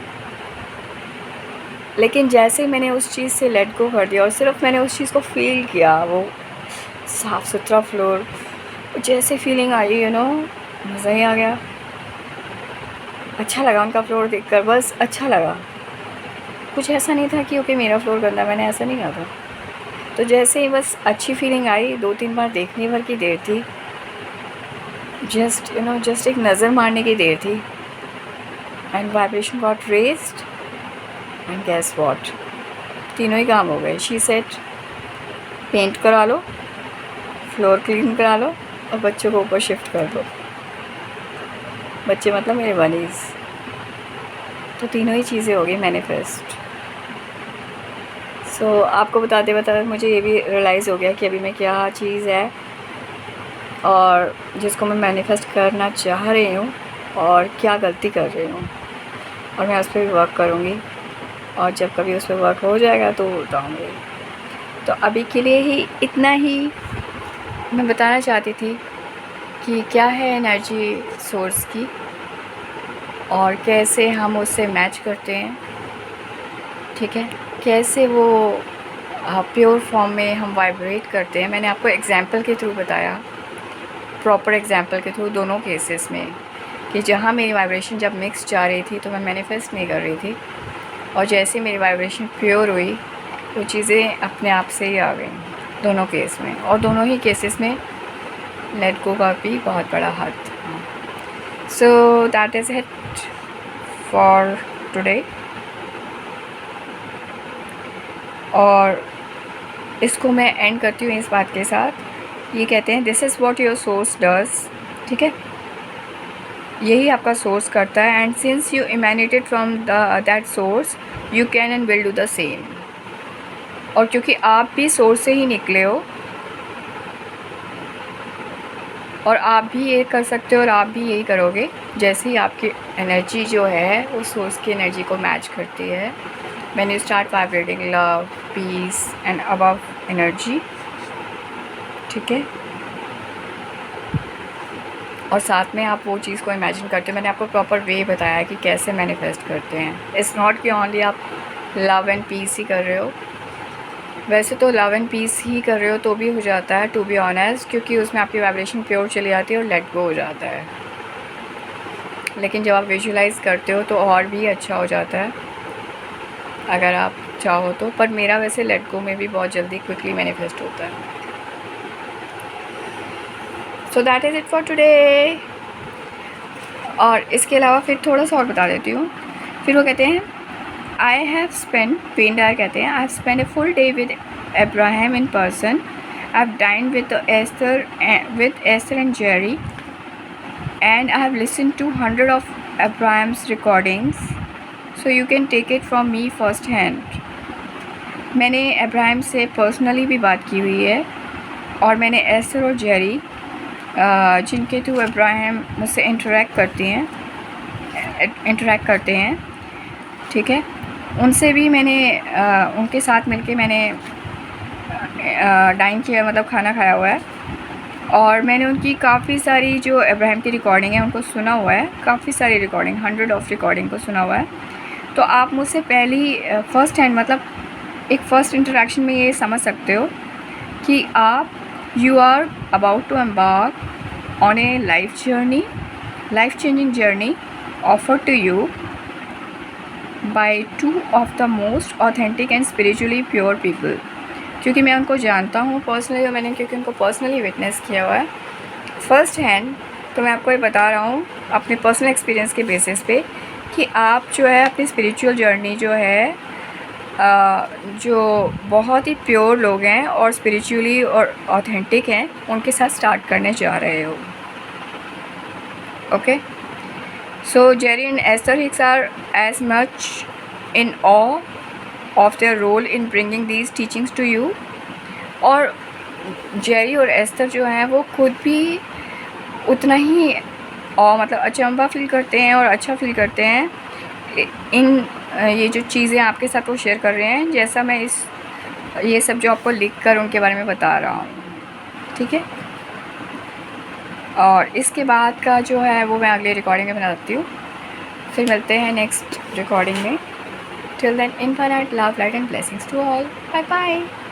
लेकिन जैसे ही मैंने उस चीज़ से लेट गो कर दिया और सिर्फ मैंने उस चीज़ को फील किया, वो साफ़ सुथरा फ्लोर, जैसे फीलिंग आई मज़ा ही आ गया। अच्छा लगा उनका फ्लोर देखकर, बस अच्छा लगा। कुछ ऐसा नहीं था कि ओके मेरा फ्लोर गंदा, मैंने ऐसा नहीं कहा था। तो जैसे ही बस अच्छी फीलिंग आई, 2-3 बार देखने भर की देर थी, जस्ट एक नज़र मारने की देर थी, and vibration got raised, and guess what, तीनों ही काम हो गए। शी सेड पेंट करा लो, फ्लोर क्लीन करा लो और बच्चों को ऊपर शिफ्ट कर दो। बच्चे मतलब मेरे बनीज़। तो तीनों ही चीज़ें हो गई मैनिफेस्ट। सो आपको बताते बताते मुझे ये भी रियलाइज़ हो गया कि अभी मैं क्या चीज़ है और जिसको मैं मैनिफेस्ट करना चाह रही हूँ और क्या गलती कर रही हूँ, और मैं उस पर भी वर्क करूँगी, और जब कभी उस पर वर्क हो जाएगा तो बताऊँगी। तो अभी के लिए ही इतना ही मैं बताना चाहती थी कि क्या है एनर्जी सोर्स की और कैसे हम उससे मैच करते हैं, ठीक है, कैसे वो प्योर फॉर्म में हम वाइब्रेट करते हैं। मैंने आपको एग्जांपल के थ्रू बताया, प्रॉपर एग्जांपल के थ्रू दोनों केसेस में, कि जहाँ मेरी वाइब्रेशन जब मिक्स जा रही थी तो मैं मैनिफेस्ट नहीं कर रही थी, और जैसे मेरी वाइब्रेशन प्योर हुई वो चीज़ें अपने आप से ही आ गई, दोनों केस में। और दोनों ही केसेस में लेट गो का भी बहुत बड़ा हाथ था। So that is it for today. और इसको मैं एंड करती हूँ इस बात के साथ, ये कहते हैं this is what your source does, ठीक है, यही आपका सोर्स करता है, and since you emanated from that source you can and will do the same. और क्योंकि आप भी सोर्स से ही निकले हो, और आप भी ये कर सकते हो और आप भी यही करोगे जैसे ही आपकी एनर्जी जो है वो सोर्स की एनर्जी को मैच करती है। When you start vibrating love, peace and above energy, ठीक है, और साथ में आप वो चीज़ को इमेजिन करते हो। मैंने आपको प्रॉपर वे बताया कि कैसे मैनिफेस्ट करते हैं। इट्स नॉट कि ओनली आप लव एंड पीस ही कर रहे हो, वैसे तो लव एंड पीस ही कर रहे हो तो भी हो जाता है, टू बी ऑनेस्ट, क्योंकि उसमें आपकी वाइब्रेशन प्योर चली जाती है और लेट गो हो जाता है। लेकिन जब आप विजुलाइज़ करते हो तो और भी अच्छा हो जाता है अगर आप चाहो तो। पर मेरा वैसे लेट गो में भी बहुत जल्दी क्विकली मैनिफेस्ट होता है। So that is it for today. और इसके अलावा फिर थोड़ा सा और बता देती हूँ। फिर वो कहते हैं आई हैव स्पेंड, पेंडार कहते हैं, I have spend a full day with Abraham in person, I have dined with Esther and Jerry, and I have listened to 100 of Abraham's recordings, so you can take it from me first hand. मैंने Abraham से personally भी बात की हुई है, और मैंने Esther और जेरी जिनके थ्रू अब्राहम मुझसे इंटरेक्ट करते हैं, ठीक है, उनसे भी मैंने उनके साथ मिलके मैंने डाइन किया, मतलब खाना खाया हुआ है। और मैंने उनकी काफ़ी सारी जो अब्राहम की रिकॉर्डिंग है उनको सुना हुआ है, काफ़ी सारी रिकॉर्डिंग, 100 ऑफ रिकॉर्डिंग को सुना हुआ है। तो आप मुझसे पहली फ़र्स्ट हैंड, मतलब एक फ़र्स्ट इंटरेक्शन में ये समझ सकते हो कि आप you are about to embark on a life journey, life changing journey offer to you by 2 of the most authentic and spiritually pure people. क्योंकि मैं उनको जानता हूँ पर्सनली, और मैंने क्योंकि उनको पर्सनली विटनेस किया हुआ है फ़र्स्ट हैंड, तो मैं आपको ये बता रहा हूँ अपने पर्सनल एक्सपीरियंस के बेसिस पे कि आप जो है अपनी स्पिरिचुअल जर्नी जो है, जो बहुत ही प्योर लोग हैं और स्पिरिचुअली और ऑथेंटिक हैं, उनके साथ स्टार्ट करने जा रहे हो। Okay, so Jerry and Esther Hicks are as much in awe of their role in bringing these teachings to you। और जेरी और एस्थर जो हैं वो खुद भी उतना ही मतलब अचंभा फील करते हैं और अच्छा फील करते हैं इन ये जो चीज़ें आपके साथ वो शेयर कर रहे हैं, जैसा मैं ये सब जो आपको लिख कर उनके बारे में बता रहा हूँ, ठीक है। और इसके बाद का जो है वो मैं अगली रिकॉर्डिंग में बनाती हूँ। फिर मिलते हैं नेक्स्ट रिकॉर्डिंग में। Till then, infinite love, light and blessings to all. Bye bye.